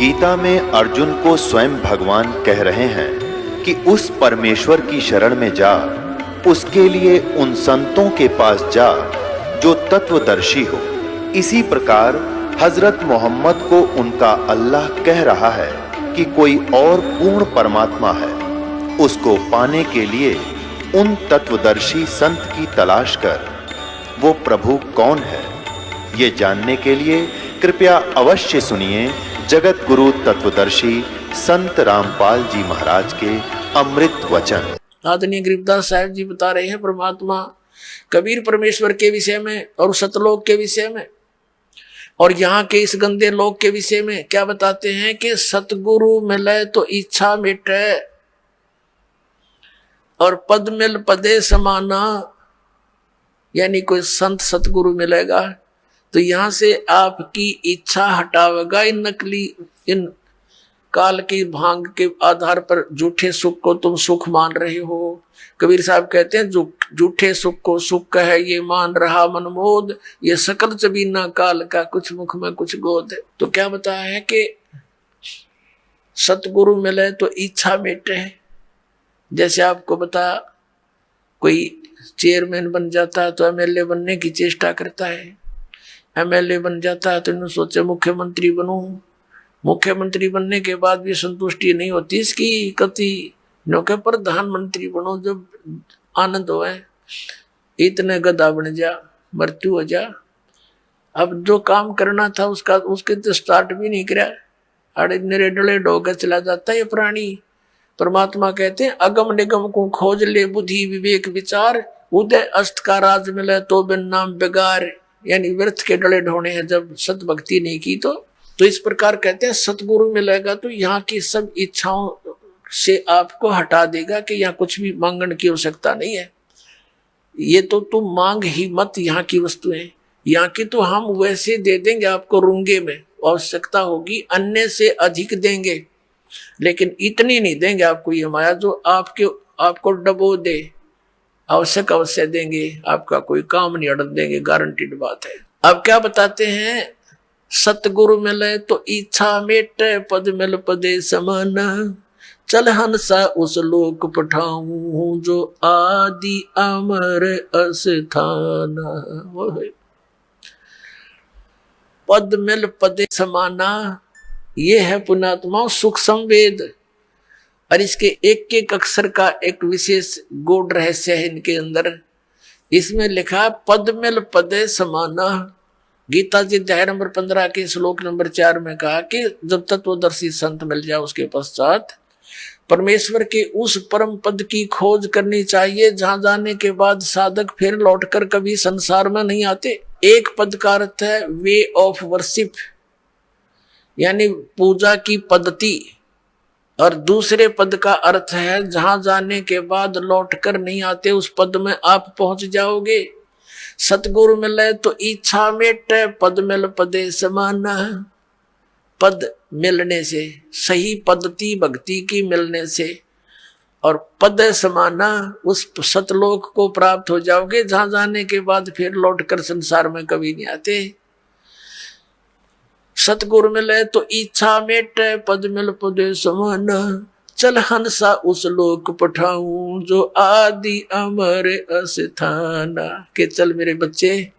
गीता में अर्जुन को स्वयं भगवान कह रहे हैं कि उस परमेश्वर की शरण में जा, उसके लिए उन संतों के पास जा जो तत्वदर्शी हो। इसी प्रकार हजरत मोहम्मद को उनका अल्लाह कह रहा है कि कोई और पूर्ण परमात्मा है। उसको पाने के लिए उन तत्वदर्शी संत की तलाश कर। वो प्रभु कौन है, ये जानने के लिए कृपया अवश्य सुनिए जगत गुरु तत्वदर्शी संत रामपाल जी महाराज के अमृत वचन। आदरणीय गरीबदास साहब जी बता रहे हैं परमात्मा कबीर परमेश्वर के विषय में और सतलोक के विषय में और यहाँ के इस गंदे लोक के विषय में क्या बताते हैं कि सतगुरु मिले तो इच्छा मिटे और पद मिल पदे समाना। यानी कोई संत सतगुरु मिलेगा तो यहाँ से आपकी इच्छा हटावेगा। इन नकली इन काल की भांग के आधार पर झूठे सुख को तुम सुख मान रहे हो। कबीर साहब कहते हैं जो झूठे सुख को सुख है ये मान रहा मनमोद, ये सकल जबीना काल का कुछ मुख में कुछ गोद। तो क्या बताया है कि सतगुरु मिले तो इच्छा मिटे। जैसे आपको बता कोई चेयरमैन बन जाता है तो एमएलए बनने की चेष्टा करता है, एमएलए बन जाता है तो इन्होंने सोचे मुख्यमंत्री बनूं। मुख्यमंत्री बनने के बाद भी संतुष्टि नहीं होती इसकी, कति नौके प्रधानमंत्री बनो जब आनंद हो। इतने गधा बन जा, मृत्यु हो जा। अब जो काम करना था उसके तो स्टार्ट भी नहीं करा, अड़े मेरे डले डोगे चला जाता है ये प्राणी। परमात्मा कहते हैं अगम निगम को खोज ले बुद्धि विवेक विचार, उदय अस्त का राज मिले तो बिन नाम बेगार। यानी व्यर्थ के डले ढोने हैं जब सत भक्ति नहीं की तो इस प्रकार कहते हैं सतगुरु मिलेगा तो यहाँ की सब इच्छाओं से आपको हटा देगा कि यहाँ कुछ भी मांगने की आवश्यकता नहीं है। ये तो तुम मांग ही मत, यहाँ की वस्तुएं यहाँ की तो हम वैसे दे देंगे आपको रूंगे में। आवश्यकता होगी अन्य से अधिक देंगे, लेकिन इतनी नहीं देंगे आपको ये माया जो आपको डबो दे। आवश्यक अवश्य देंगे, आपका कोई काम नहीं अड़न देंगे, गारंटीड बात है। अब क्या बताते हैं सतगुरु मिले तो इच्छा मेटे पद मिल पदे समाना, चल हंसा उस लोक पठाऊं जो आदि अमर अस्थाना। पद मिल पदे समाना ये है पुण्यात्मा सुख संवेद। और इसके एक एक अक्षर का एक विशेष गूढ़ रहस्य है इनके अंदर। इसमें लिखा पद मिल पदे समाना। गीता जी अध्याय नंबर 15 के श्लोक नंबर 4 में कहा कि जब तत्वदर्शी संत मिल जाए उसके पश्चात परमेश्वर के उस परम पद की खोज करनी चाहिए जहां जाने के बाद साधक फिर लौटकर कभी संसार में नहीं आते। एक पद का अर्थ है वे ऑफ वर्शिप, यानी पूजा की पद्धति, और दूसरे पद का अर्थ है जहां जाने के बाद लौटकर नहीं आते उस पद में आप पहुंच जाओगे। सतगुरु मिले तो इच्छा मेटे पद मिल पदे समाना। पद मिलने से, सही पद्धति भक्ति की मिलने से और पद समाना उस सतलोक को प्राप्त हो जाओगे जहां जाने के बाद फिर लौटकर संसार में कभी नहीं आते। सतगुरु मिले तो इच्छा मेटे पद मिल पदे समाना, चल हंसा उस लोक पठाऊं जो आदि अमर अस्थाना। के चल मेरे बच्चे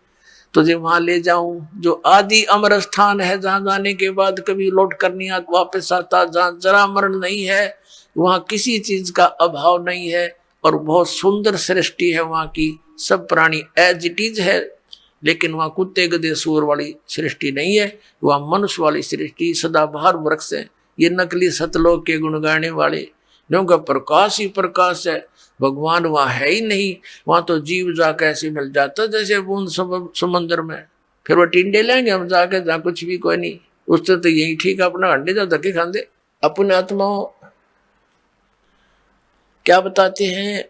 तुझे वहां ले जाऊं जो आदि अमर स्थान है, जहां जाने के बाद कभी लौट कर नहीं वापस आता, जहां जरा मरण नहीं है, वहां किसी चीज का अभाव नहीं है और बहुत सुंदर सृष्टि है वहां की। सब प्राणी एज इट इज है, लेकिन वहां कुत्ते गधे सूर वाली सृष्टि नहीं है, वहां मनुष्य वाली सृष्टि सदाबहार वृक्ष है। ये नकली सतलोक के गुण गाने वाले क्योंकि प्रकाश ही प्रकाश है, भगवान वहां है ही नहीं। वहां तो जीव जाके ऐसे मिल जाता जैसे बूंद समंदर में। फिर वो टिंडे लेंगे हम जाके जहाँ कुछ भी कोई नहीं, उससे तो यही ठीक अपना अंडे जा धक्के खाते। अपने आत्माओं क्या बताते हैं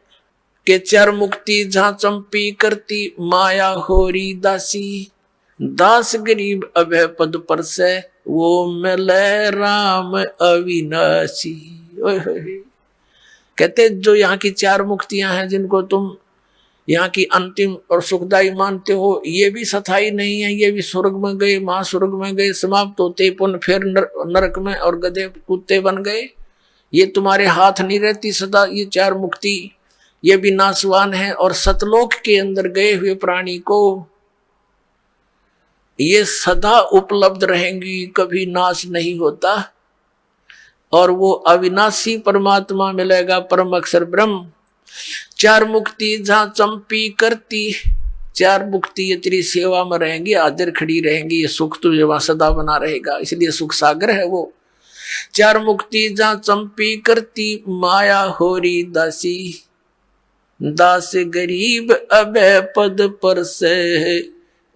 कि चार मुक्ति जहां चंपी करती माया होरी दासी, दास गरीब अभय पद पर से वो मिले राम अविनाशी। कहते जो यहाँ की चार मुक्तियां हैं जिनको तुम यहाँ की अंतिम और सुखदायी मानते हो, ये भी स्थायी नहीं है, ये भी स्वर्ग में गए, महास्वर्ग में गए, समाप्त होते पुण्य फिर नरक में और गधे कुत्ते बन गए। ये तुम्हारे हाथ नहीं रहती सदा। ये चार मुक्ति ये भी नाशवान है। और सतलोक के अंदर गए हुए प्राणी को ये सदा उपलब्ध रहेंगी, कभी नाश नहीं होता। और वो अविनाशी परमात्मा मिलेगा, परम अक्षर ब्रह्म। चार मुक्ति जहां चंपी करती, चार मुक्ति ये तेरी सेवा में रहेंगी, हाजिर खड़ी रहेंगी। ये सुख तुझे वहां सदा बना रहेगा, इसलिए सुख सागर है वो। चार मुक्ति जहां चंपी करती, माया होरी दासी, दास गरीब अभय पद पर से,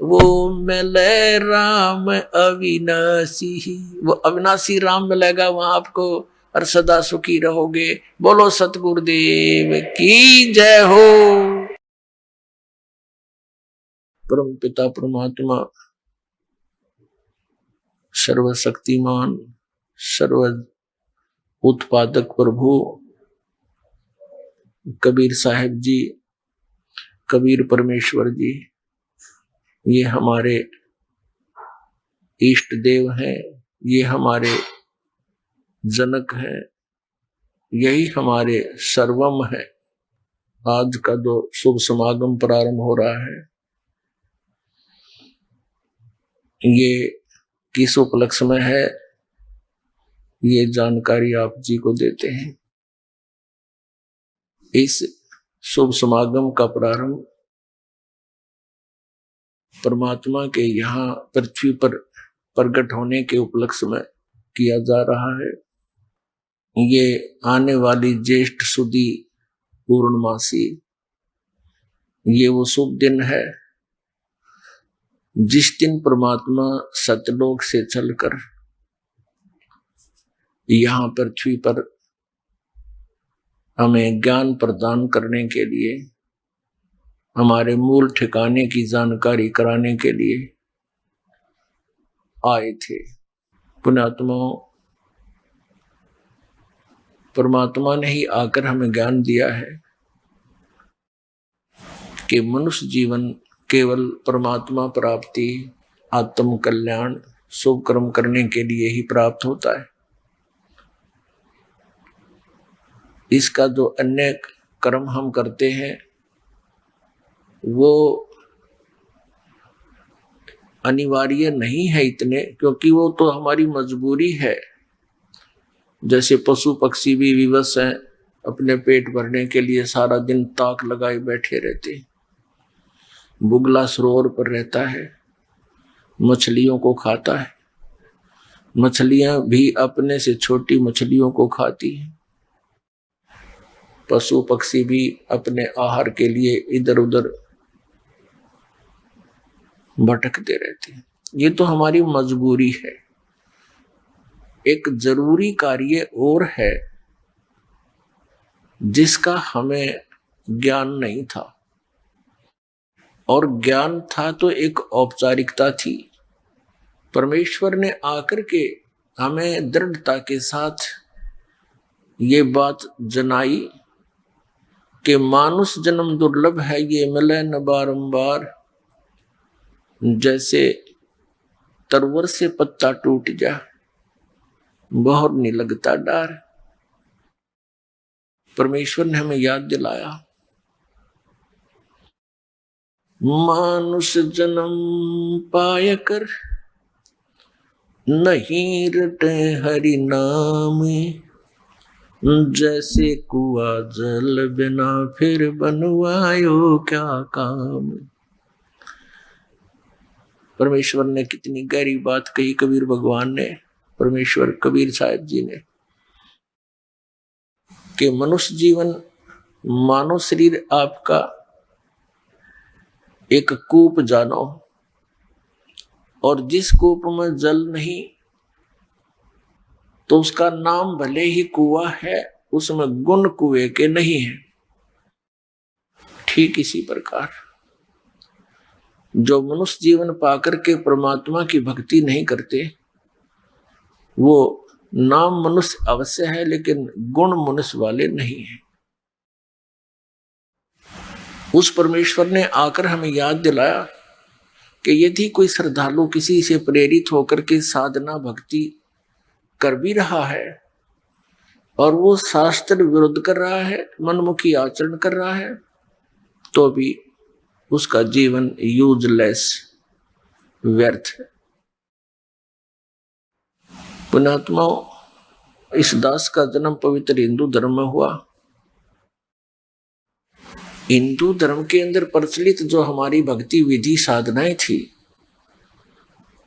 वो मिले राम अविनाशी। वो अविनाशी राम मिलेगा वहां आपको, और सदा सुखी रहोगे। बोलो सतगुरुदेव की जय हो। परम पिता परमात्मा सर्वशक्तिमान सर्व उत्पादक प्रभु कबीर साहिब जी, कबीर परमेश्वर जी, ये हमारे इष्ट देव हैं, ये हमारे जनक हैं, यही हमारे सर्वम है। आज का जो शुभ समागम प्रारंभ हो रहा है, ये किस उपलक्ष्य में है, ये जानकारी आप जी को देते हैं। इस शुभ समागम का प्रारंभ परमात्मा के यहाँ पृथ्वी पर प्रकट होने के उपलक्ष्य में किया जा रहा है। ये आने वाली ज्येष्ठ सुदी पूर्णमासी, ये वो शुभ दिन है जिस दिन परमात्मा सतलोक से चलकर यहाँ पृथ्वी पर हमें ज्ञान प्रदान करने के लिए, हमारे मूल ठिकाने की जानकारी कराने के लिए आए थे। पुण्यात्माओं, परमात्मा ने ही आकर हमें ज्ञान दिया है कि मनुष्य जीवन केवल परमात्मा प्राप्ति, आत्म कल्याण, शुभ कर्म करने के लिए ही प्राप्त होता है। इसका जो अन्य कर्म हम करते हैं वो अनिवार्य नहीं है इतने, क्योंकि वो तो हमारी मजबूरी है। जैसे पशु पक्षी भी विवश हैं, अपने पेट भरने के लिए सारा दिन ताक लगाए बैठे रहते। बुगला सरोवर पर रहता है, मछलियों को खाता है, मछलियां भी अपने से छोटी मछलियों को खाती हैं। पशु पक्षी भी अपने आहार के लिए इधर उधर भटकते रहते हैं। ये तो हमारी मजबूरी है। एक जरूरी कार्य और है जिसका हमें ज्ञान नहीं था, और ज्ञान था तो एक औपचारिकता थी। परमेश्वर ने आकर के हमें दृढ़ता के साथ ये बात जनाई कि मानुष जन्म दुर्लभ है, ये मिले न बारंबार। जैसे तरवर से पत्ता टूट जा, बहुर नहीं लगता डार। परमेश्वर ने हमें याद दिलाया, मानुष जन्म पाय कर नहीं रटे हरि नाम, जैसे कुआ जल बिना फिर बनवायो क्या काम। परमेश्वर ने कितनी गहरी बात कही कबीर भगवान ने, परमेश्वर कबीर साहिब जी ने, कि मनुष्य जीवन मानव शरीर आपका एक कूप जानो, और जिस कूप में जल नहीं तो उसका नाम भले ही कुआं है, उसमें गुण कुएं के नहीं है। ठीक इसी प्रकार जो मनुष्य जीवन पाकर के परमात्मा की भक्ति नहीं करते, वो नाम मनुष्य अवश्य है लेकिन गुण मनुष्य वाले नहीं है। उस परमेश्वर ने आकर हमें याद दिलाया कि यदि कोई श्रद्धालु किसी से प्रेरित होकर के साधना भक्ति कर भी रहा है और वो शास्त्र विरुद्ध कर रहा है, मनमुखी आचरण कर रहा है, तो भी उसका जीवन यूजलेस, व्यर्थ है। पुण्यात्माओं, इस दास का जन्म पवित्र हिंदू धर्म में हुआ। हिंदू धर्म के अंदर प्रचलित जो हमारी भक्ति विधि साधनाएं थी,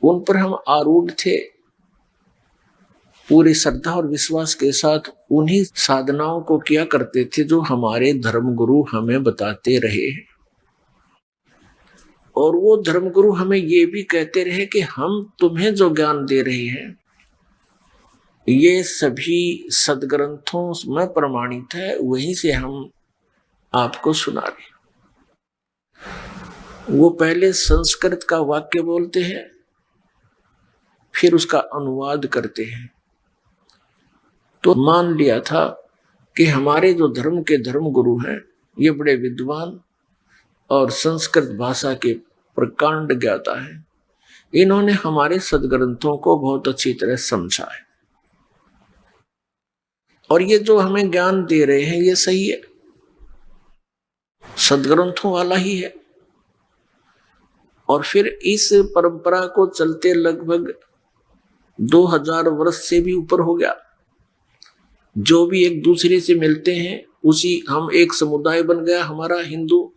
उन पर हम आरूढ़ थे। पूरी श्रद्धा और विश्वास के साथ उन्हीं साधनाओं को किया करते थे जो हमारे धर्मगुरु हमें बताते रहे। और वो धर्मगुरु हमें ये भी कहते रहे कि हम तुम्हें जो ज्ञान दे रहे हैं ये सभी सदग्रंथों में प्रमाणित है, वहीं से हम आपको सुना रहे। वो पहले संस्कृत का वाक्य बोलते हैं, फिर उसका अनुवाद करते हैं। तो मान लिया था कि हमारे जो धर्म के धर्म गुरु हैं ये बड़े विद्वान और संस्कृत भाषा के प्रकांड ज्ञाता है। इन्होंने हमारे सदग्रंथों को बहुत अच्छी तरह समझा है और ये जो हमें ज्ञान दे रहे हैं ये सही है, सदग्रंथों वाला ही है। और फिर इस परंपरा को चलते लगभग 2000 वर्ष से भी ऊपर हो गया। जो भी एक दूसरे से मिलते हैं उसी, हम एक समुदाय बन गया हमारा हिंदू।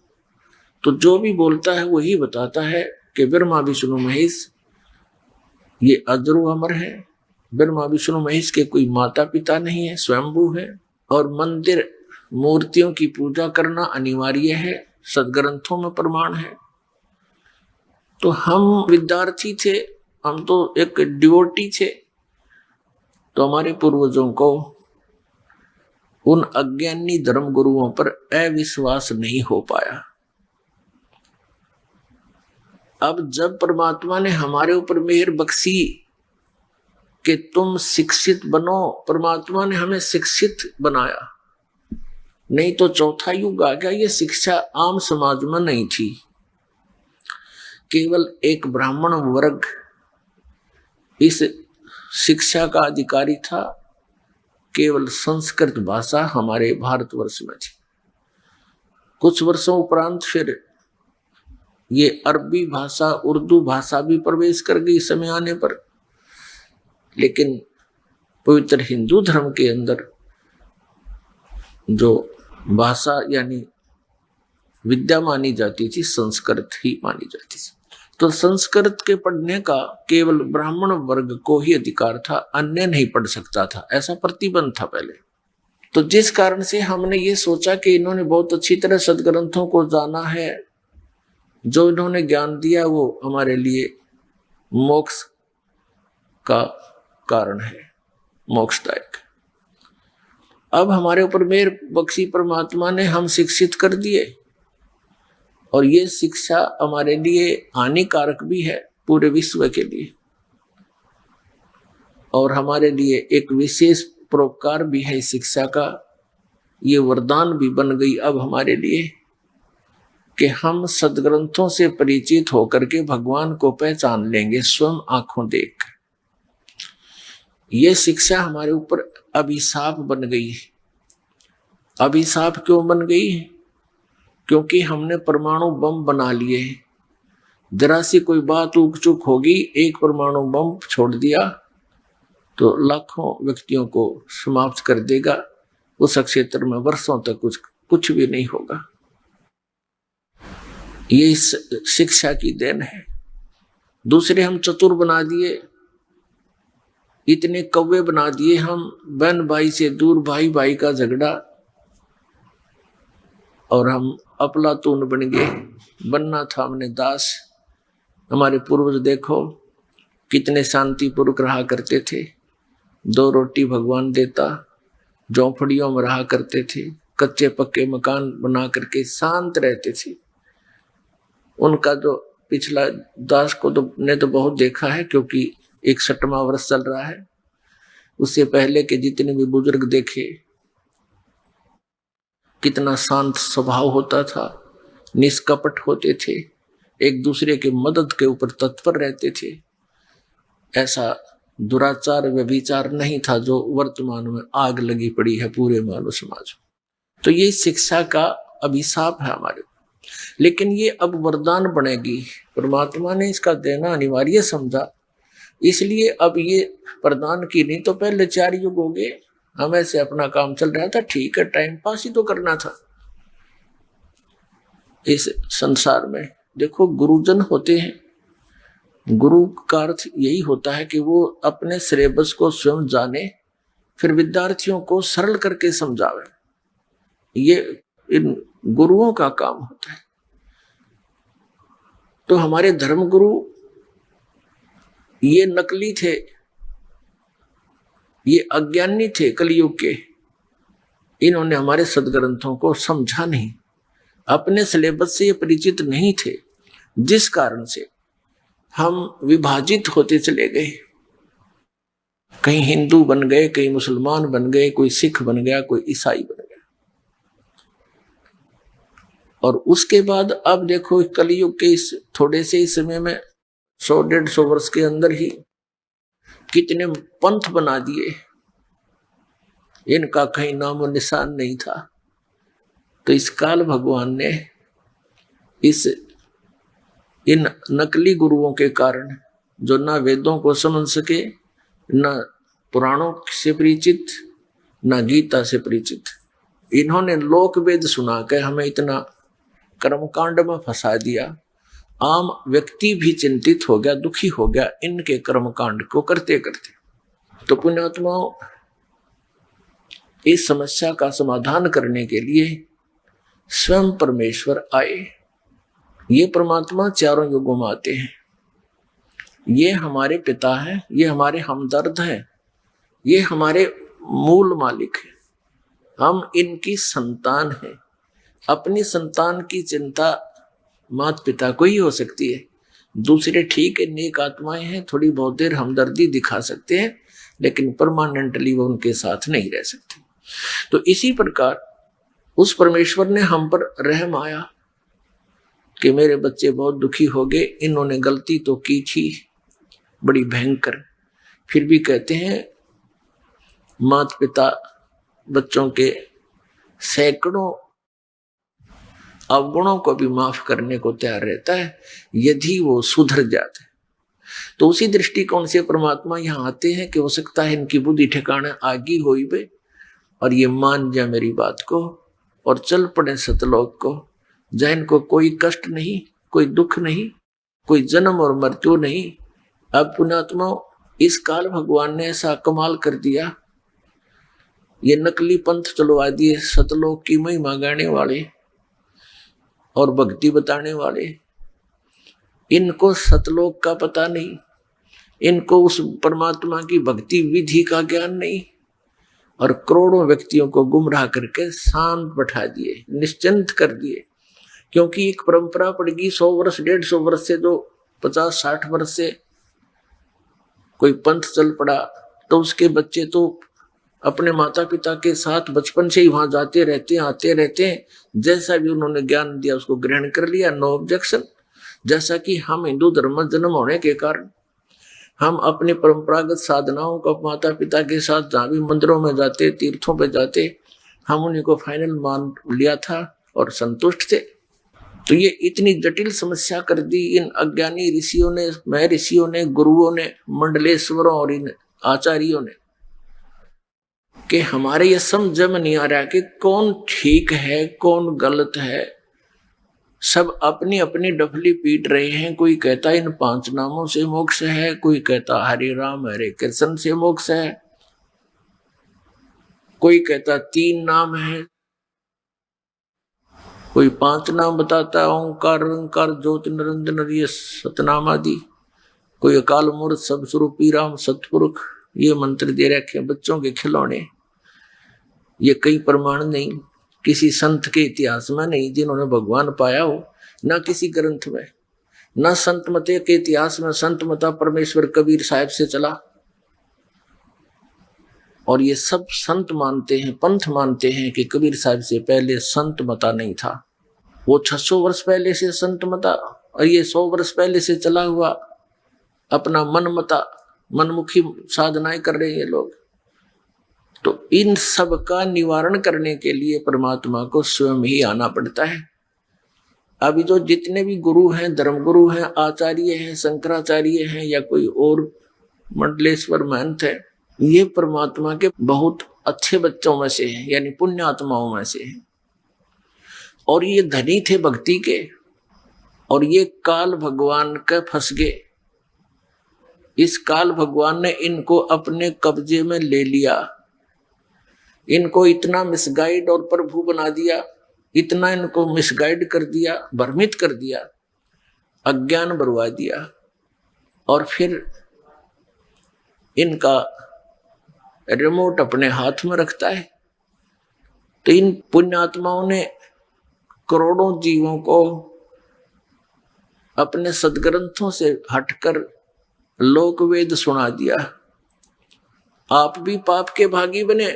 तो जो भी बोलता है वही बताता है कि ब्रह्मा विष्णु महेश ये अजरो अमर है। ब्रह्मा विष्णु महेश के कोई माता पिता नहीं है, स्वयंभू है। और मंदिर मूर्तियों की पूजा करना अनिवार्य है, सदग्रंथों में प्रमाण है। तो हम विद्यार्थी थे, हम तो एक डिवोटी थे। तो हमारे पूर्वजों को उन अज्ञानी धर्म गुरुओं पर अविश्वास नहीं हो पाया। अब जब परमात्मा ने हमारे ऊपर मेहर बख्शी कि तुम शिक्षित बनो, परमात्मा ने हमें शिक्षित बनाया। नहीं तो चौथा युग आ गया। ये शिक्षा आम समाज में नहीं थी, केवल एक ब्राह्मण वर्ग इस शिक्षा का अधिकारी था। केवल संस्कृत भाषा हमारे भारतवर्ष में थी। कुछ वर्षों उपरांत फिर ये अरबी भाषा, उर्दू भाषा भी प्रवेश कर गई समय आने पर। लेकिन पवित्र हिंदू धर्म के अंदर जो भाषा यानी विद्या मानी जाती थी, संस्कृत ही मानी जाती थी। तो संस्कृत के पढ़ने का केवल ब्राह्मण वर्ग को ही अधिकार था, अन्य नहीं पढ़ सकता था, ऐसा प्रतिबंध था पहले। तो जिस कारण से हमने ये सोचा कि इन्होंने बहुत अच्छी तरह सदग्रंथों को जाना है, जो इन्होंने ज्ञान दिया वो हमारे लिए मोक्ष का कारण है, मोक्षदायक। अब हमारे ऊपर मेहर बख्शी परमात्मा ने, हम शिक्षित कर दिए और ये शिक्षा हमारे लिए हानिकारक भी है, पूरे विश्व के लिए, और हमारे लिए एक विशेष परोपकार भी है शिक्षा का। ये वरदान भी बन गई अब हमारे लिए कि हम सदग्रंथों से परिचित होकर के भगवान को पहचान लेंगे स्वयं आंखों देख। ये शिक्षा हमारे ऊपर अभिशाप बन गई है। अभिशाप क्यों बन गई है? क्योंकि हमने परमाणु बम बना लिए। जरा सी कोई बात ऊक चूक होगी, एक परमाणु बम छोड़ दिया तो लाखों व्यक्तियों को समाप्त कर देगा। उस क्षेत्र में वर्षों तक कुछ भी नहीं होगा। ये शिक्षा की देन है। दूसरे हम चतुर बना दिए, इतने कौवे बना दिए हम, बहन भाई से दूर, भाई भाई का झगड़ा, और हम अफलातून बन गए। बनना था हमने दास। हमारे पूर्वज देखो कितने शांतिपूर्वक रहा करते थे। 2 रोटी भगवान देता, झोंपड़ियों में रहा करते थे, कच्चे पक्के मकान बना करके शांत रहते थे। उनका जो पिछला दास को ने तो बहुत देखा है, क्योंकि 61वां वर्ष चल रहा है। उससे पहले के जितने भी बुजुर्ग देखे, कितना शांत स्वभाव होता था, निष्कपट होते थे, एक दूसरे के मदद के ऊपर तत्पर रहते थे। ऐसा दुराचार व्यभिचार नहीं था जो वर्तमान में आग लगी पड़ी है पूरे मानव समाज में। तो ये शिक्षा का अभिशाप है हमारे, लेकिन ये अब वरदान बनेगी। परमात्मा ने इसका देना अनिवार्य समझा, इसलिए अब ये प्रदान की। नहीं तो पहले 4 युग हो गए, हमें से अपना काम चल रहा था, ठीक है, टाइम पास ही तो करना था। इस संसार में देखो गुरुजन होते हैं, गुरु का अर्थ यही होता है कि वो अपने सिलेबस को स्वयं जाने, फिर विद्यार्थियों को सरल करके समझावे। ये इन गुरुओं का काम होता है। तो हमारे धर्मगुरु ये नकली थे, ये अज्ञानी थे कलयुग के। इन्होंने हमारे सदग्रंथों को समझा नहीं, अपने सिलेबस से ये परिचित नहीं थे, जिस कारण से हम विभाजित होते चले गए। कहीं हिंदू बन गए, कहीं मुसलमान बन गए, कोई सिख बन गया, कोई ईसाई बन गया। और उसके बाद अब देखो कलयुग के इस थोड़े से ही समय में 100-150 वर्ष के अंदर ही कितने पंथ बना दिए, इनका कहीं नामो निशान नहीं था। तो इस काल भगवान ने इन नकली गुरुओं के कारण, जो ना वेदों को समझ सके, ना पुराणों से परिचित, ना गीता से परिचित, इन्होंने लोक वेद सुना के हमें इतना कर्मकांड में फंसा दिया। आम व्यक्ति भी चिंतित हो गया, दुखी हो गया इनके कर्मकांड को करते करते। तो पुण्यात्माओं, इस समस्या का समाधान करने के लिए स्वयं परमेश्वर आए। ये परमात्मा 4 युगों में आते हैं। ये हमारे पिता हैं, ये हमारे हमदर्द हैं, ये हमारे मूल मालिक हैं। हम इनकी संतान हैं। अपनी संतान की चिंता माता पिता को ही हो सकती है। दूसरे ठीक है, नेक आत्माएं हैं, थोड़ी बहुत देर हमदर्दी दिखा सकते हैं, लेकिन परमानेंटली वो उनके साथ नहीं रह सकते। तो इसी प्रकार उस परमेश्वर ने हम पर रहम आया कि मेरे बच्चे बहुत दुखी हो गए, इन्होंने गलती तो की थी बड़ी भयंकर, फिर भी कहते हैं माता पिता बच्चों के सैकड़ों अवगुणों को भी माफ करने को तैयार रहता है यदि वो सुधर जाते। तो उसी दृष्टिकोण से परमात्मा यहाँ आते हैं कि हो सकता है इनकी बुद्धि ठिकाने आगी होई बे और ये मान जाए मेरी बात को और चल पड़े सतलोक को, जहाँ इनको कोई कष्ट नहीं, कोई दुख नहीं, कोई जन्म और मृत्यु नहीं। अब पुण्यात्मा, इस काल भगवान ने ऐसा कमाल कर दिया, ये नकली पंथ चलवा दिए, सतलोक की महिमा गाने वाले और भक्ति बताने वाले। इनको सतलोक का पता नहीं, इनको उस परमात्मा की भक्ति विधि का ज्ञान नहीं, और करोड़ों व्यक्तियों को गुमराह करके शांत बैठा दिए, निश्चिंत कर दिए। क्योंकि एक परंपरा पड़ेगी 100 वर्ष 150 वर्ष से, जो 50-60 वर्ष से कोई पंथ चल पड़ा, तो उसके बच्चे तो अपने माता पिता के साथ बचपन से ही वहां जाते रहते हैं, आते रहते हैं। जैसा भी उन्होंने ज्ञान दिया उसको ग्रहण कर लिया, नो ऑब्जेक्शन। जैसा कि हम हिंदू धर्म में जन्म होने के कारण हम अपने परंपरागत साधनाओं को माता पिता के साथ जहाँ भी मंदिरों में जाते, तीर्थों पे जाते, हम उन्हीं को फाइनल मान लिया था और संतुष्ट थे। तो ये इतनी जटिल समस्या कर दी इन अज्ञानी ऋषियों ने, महर्षियों ने, गुरुओं ने, मंडलेश्वरों और इन आचार्यों ने, कि हमारे ये समझ में नहीं आ रहा कि कौन ठीक है कौन गलत है। सब अपनी अपनी डफली पीट रहे हैं। कोई कहता इन 5 नामों से मोक्ष है, कोई कहता हरे राम हरे कृष्ण से मोक्ष है, कोई कहता 3 नाम है, कोई 5 नाम बताता है, ओंकार निरंकार ज्योति निरंजन ये सतनाम आदि, कोई अकाल मूर्त सब स्वरूपी राम सतपुरुष ये मंत्र दे रखे बच्चों के खिलौने। ये कई प्रमाण नहीं, किसी संत के इतिहास में नहीं जिन्होंने भगवान पाया हो, ना किसी ग्रंथ में, ना संत मते के इतिहास में। संत मता परमेश्वर कबीर साहब से चला, और ये सब संत मानते हैं, पंथ मानते हैं कि कबीर साहब से पहले संत मता नहीं था। वो 600 वर्ष पहले से संत मता और ये 100 वर्ष पहले से चला हुआ अपना मन मता मनमुखी साधनाएं कर रहे हैं लोग। तो इन सब का निवारण करने के लिए परमात्मा को स्वयं ही आना पड़ता है। अभी जो जितने भी गुरु हैं, धर्मगुरु हैं, आचार्य हैं, शंकराचार्य हैं या कोई और मंडलेश्वर महंत है, ये परमात्मा के बहुत अच्छे बच्चों में से हैं, यानी पुण्य आत्माओं में से हैं। और ये धनी थे भक्ति के, और ये काल भगवान के फंस गए। इस काल भगवान ने इनको अपने कब्जे में ले लिया, इनको इतना मिसगाइड और प्रभु बना दिया, इतना इनको मिसगाइड कर दिया, भ्रमित कर दिया, अज्ञान बरवा दिया, और फिर इनका रिमोट अपने हाथ में रखता है। तो इन पुण्यात्माओं ने करोड़ों जीवों को अपने सदग्रंथों से हटकर लोक वेद सुना दिया। आप भी पाप के भागी बने,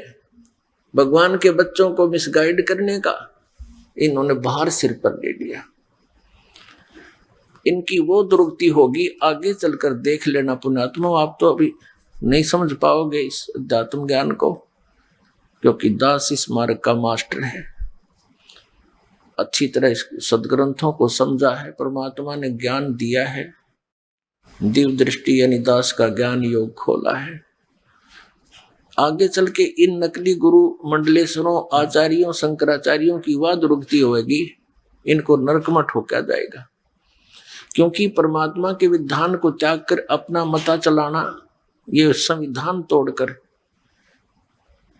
भगवान के बच्चों को मिसगाइड करने का इन्होंने भार सिर पर ले लिया। इनकी वो दुर्गति होगी, आगे चलकर देख लेना पुण्यात्मा। आप तो अभी नहीं समझ पाओगे इस अध्यात्म ज्ञान को, क्योंकि दास इस मार्ग का मास्टर है, अच्छी तरह इस सदग्रंथों को समझा है, परमात्मा ने ज्ञान दिया है, दिव्य दृष्टि यानी दास का ज्ञान योग खोला है। आगे चल के इन नकली गुरु मंडलेश्वरों, आचार्यों, शंकराचार्यों की वह दुर्गति होगी, इनको नरक में ठोका जाएगा। क्योंकि परमात्मा के विधान को त्याग कर अपना मता चलाना, ये संविधान तोड़कर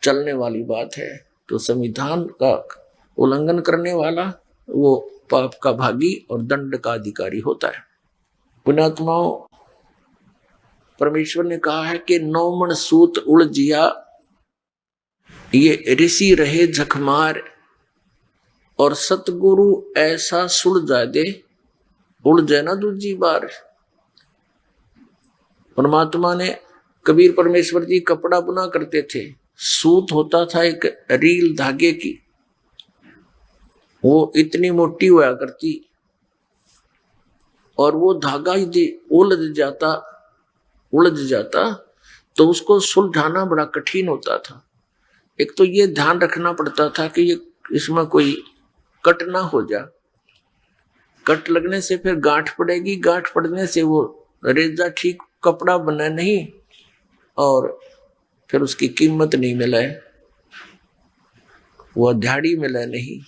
चलने वाली बात है। तो संविधान का उल्लंघन करने वाला वो पाप का भागी और दंड का अधिकारी होता है। पुण्यात्माओं, परमेश्वर ने कहा है कि नौमण सूत उलझिया, ये ऋषि रहे झकमार, और सतगुरु ऐसा सुलझा दे, उलझे ना दूजी बार। परमात्मा ने, कबीर परमेश्वर जी कपड़ा बुना करते थे, सूत होता था एक रील धागे की, वो इतनी मोटी हुआ करती, और वो धागा यदि उलझ जाता तो उसको सुलझाना बड़ा कठिन होता था। एक तो ये ध्यान रखना पड़ता था कि ये इसमें कोई कट ना हो जा, कट लगने से फिर गांठ पड़ेगी, गांठ पड़ने से वो रेजा ठीक कपड़ा बना नहीं, और फिर उसकी कीमत नहीं मिले, वो दिहाड़ी मिले नहीं।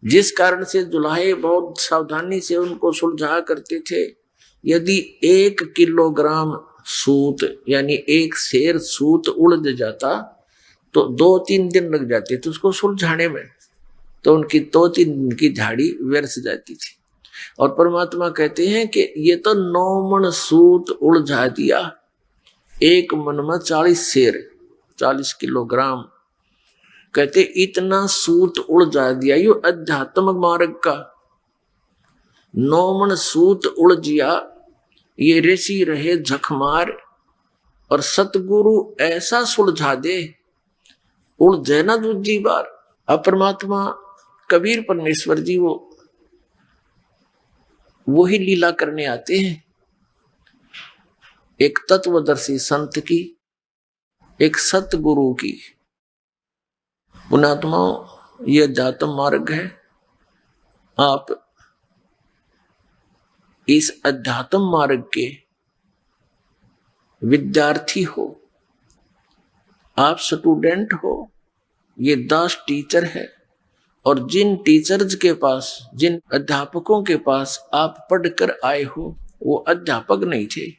जिस कारण से दुल्हे बहुत सावधानी से उनको सुलझा करते थे। यदि 1 किलोग्राम सूत यानी 1 सेर सूत उलझ जाता तो 2-3 दिन लग जाते थे उसको सुलझाने में, तो उनकी 2-3 दिन की झाड़ी व्यर्थ जाती थी। और परमात्मा कहते हैं कि ये तो 9 मन सूत उलझा दिया, एक मन में 40 सेर 40 किलोग्राम, कहते इतना सूत उलझा दिया। यो अध्यात्म मार्ग का 9 मन सूत उलझिया, ये ऋषि रहे झकमार, और सतगुरु ऐसा सुलझा दे, उलझे ना दूजी बार। अब परमात्मा कबीर परमेश्वर जी वो ही लीला करने आते हैं, एक तत्वदर्शी संत की, एक सतगुरु की। पुण्यात्माओं, यह अध्यात्म मार्ग है। आप इस अध्यात्म मार्ग के विद्यार्थी हो, आप स्टूडेंट हो, ये दास टीचर है। और जिन टीचर्स के पास, जिन अध्यापकों के पास आप पढ़कर आए हो, वो अध्यापक नहीं थे,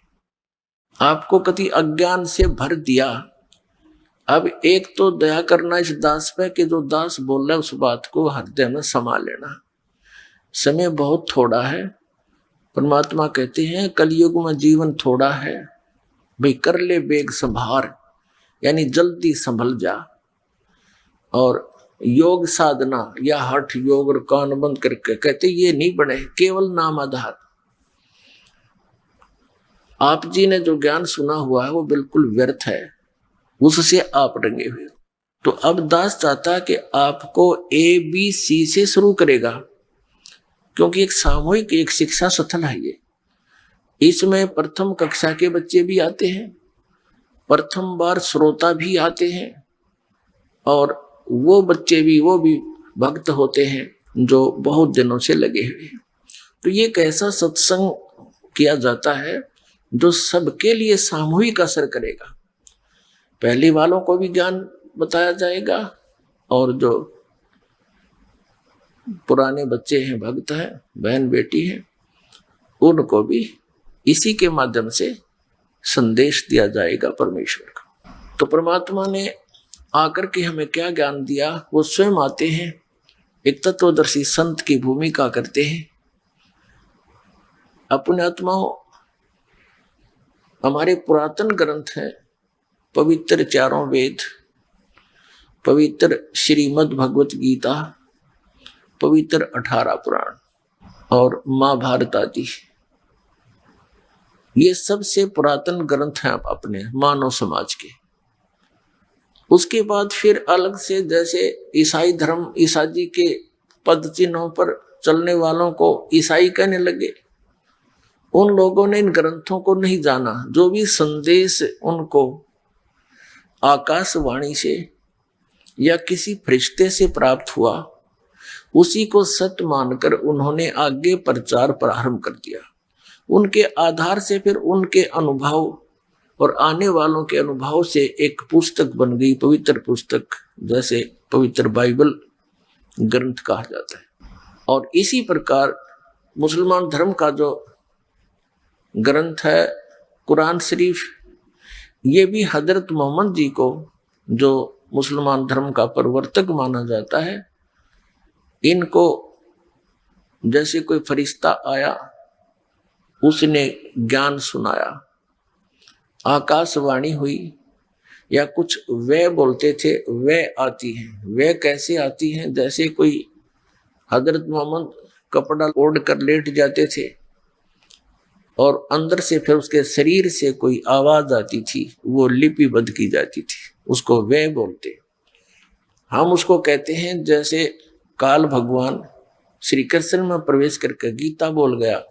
आपको कति अज्ञान से भर दिया। अब एक तो दया करना इस दास पे कि जो दास बोल रहा है उस बात को हृदय में समा लेना। समय बहुत थोड़ा है। परमात्मा कहते हैं कलयुग में जीवन थोड़ा है, भाई कर ले बेग संभार, यानी जल्दी संभल जा। और योग साधना या हठ योग और कान बंद करके कहते ये नहीं बने, केवल नाम आधार। आप जी ने जो ज्ञान सुना हुआ है वो बिल्कुल व्यर्थ है, उससे आप रंगे हुए। तो अब दास चाहता कि आपको ABC से शुरू करेगा, क्योंकि एक सामूहिक एक शिक्षा स्थल है ये। इसमें प्रथम कक्षा के बच्चे भी आते हैं, प्रथम बार श्रोता भी आते हैं, और वो बच्चे भी, वो भी भक्त होते हैं जो बहुत दिनों से लगे हुए हैं। तो ये एक ऐसा सत्संग किया जाता है जो सबके लिए सामूहिक असर करेगा। पहले वालों को भी ज्ञान बताया जाएगा, और जो पुराने बच्चे हैं, भक्त हैं, बहन बेटी हैं, उनको भी इसी के माध्यम से संदेश दिया जाएगा परमेश्वर का। तो परमात्मा ने आकर के हमें क्या ज्ञान दिया, वो स्वयं आते हैं, एक तत्वदर्शी संत की भूमिका करते हैं। अपने आत्माओं, हमारे पुरातन ग्रंथ हैं, पवित्र चारों वेद, पवित्र श्रीमद् भगवत गीता, पवित्र 18 पुराण और महाभारत आदि, ये सबसे पुरातन ग्रंथ हैं अपने मानव समाज के। उसके बाद फिर अलग से, जैसे ईसाई धर्म, ईसा जी के पद चिन्हों पर चलने वालों को ईसाई कहने लगे। उन लोगों ने इन ग्रंथों को नहीं जाना। जो भी संदेश उनको आकाशवाणी से या किसी फरिश्ते से प्राप्त हुआ, उसी को सत्य मानकर उन्होंने आगे प्रचार प्रारंभ कर दिया। उनके आधार से फिर उनके अनुभव और आने वालों के अनुभव से एक पुस्तक बन गई, पवित्र पुस्तक, जैसे पवित्र बाइबल ग्रंथ कहा जाता है। और इसी प्रकार मुसलमान धर्म का जो ग्रंथ है कुरान शरीफ, ये भी हजरत मोहम्मद जी को, जो मुसलमान धर्म का प्रवर्तक माना जाता है, इनको जैसे कोई फरिश्ता आया, उसने ज्ञान सुनाया, आकाशवाणी हुई, या कुछ वे बोलते थे, वे आती हैं। वे कैसे आती हैं? जैसे कोई हजरत मोहम्मद कपड़ा ओढ़ कर लेट जाते थे और अंदर से फिर उसके शरीर से कोई आवाज आती थी, वो लिपिबद्ध की जाती थी, उसको वे बोलते। हम उसको कहते हैं, जैसे काल भगवान श्री कृष्ण में प्रवेश करके गीता बोल गया,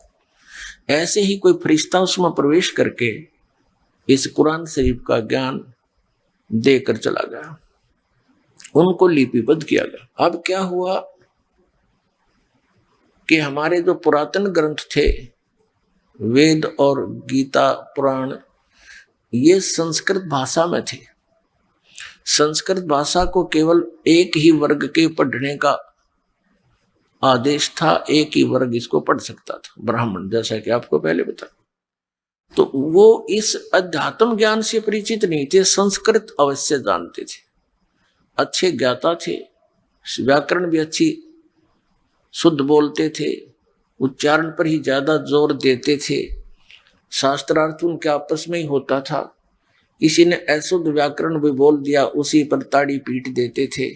ऐसे ही कोई फरिश्ता उसमें प्रवेश करके इस कुरान शरीफ का ज्ञान देकर चला गया, उनको लिपिबद्ध किया गया। अब क्या हुआ कि हमारे जो पुरातन ग्रंथ थे, वेद और गीता पुराण, ये संस्कृत भाषा में थे। संस्कृत भाषा को केवल एक ही वर्ग के पढ़ने का आदेश था, एक ही वर्ग इसको पढ़ सकता था, ब्राह्मण, जैसा कि आपको पहले बताया। तो वो इस अध्यात्म ज्ञान से परिचित नहीं थे, संस्कृत अवश्य जानते थे, अच्छे ज्ञाता थे, व्याकरण भी अच्छी शुद्ध बोलते थे, उच्चारण पर ही ज्यादा जोर देते थे, शास्त्रार्थ उनके आपस में ही होता था। किसी ने अशुद्ध व्याकरण भी बोल दिया, उसी पर ताड़ी पीट देते थे,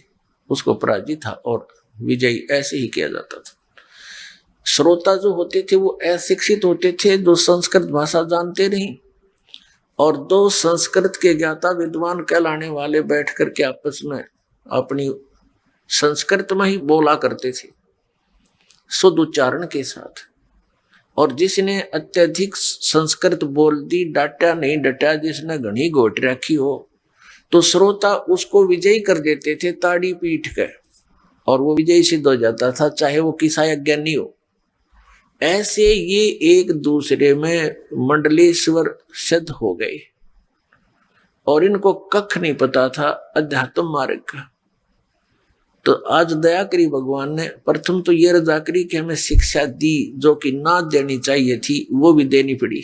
उसको पराजित था और विजयी ऐसे ही किया जाता था। श्रोता जो होते थे वो अशिक्षित होते थे, जो संस्कृत भाषा जानते नहीं, और दो संस्कृत के ज्ञाता विद्वान कहलाने वाले बैठ करके आपस में अपनी संस्कृत में ही बोला करते थे, शुद्ध उच्चारण के साथ। और जिसने अत्यधिक संस्कृत बोल दी, डाटा नहीं डटा, जिसने घनी घोट रखी हो, तो श्रोता उसको विजयी कर देते थे ताड़ी पीट कर, और वो विजयी सिद्ध हो जाता था, चाहे वो किसा अज्ञानी हो। ऐसे ये एक दूसरे में मंडलेश्वर सिद्ध हो गए, और इनको कख नहीं पता था अध्यात्म मार्ग का। तो आज दया करी भगवान ने, प्रथम तो ये रजा करी कि हमें शिक्षा दी, जो कि ना देनी चाहिए थी वो भी देनी पड़ी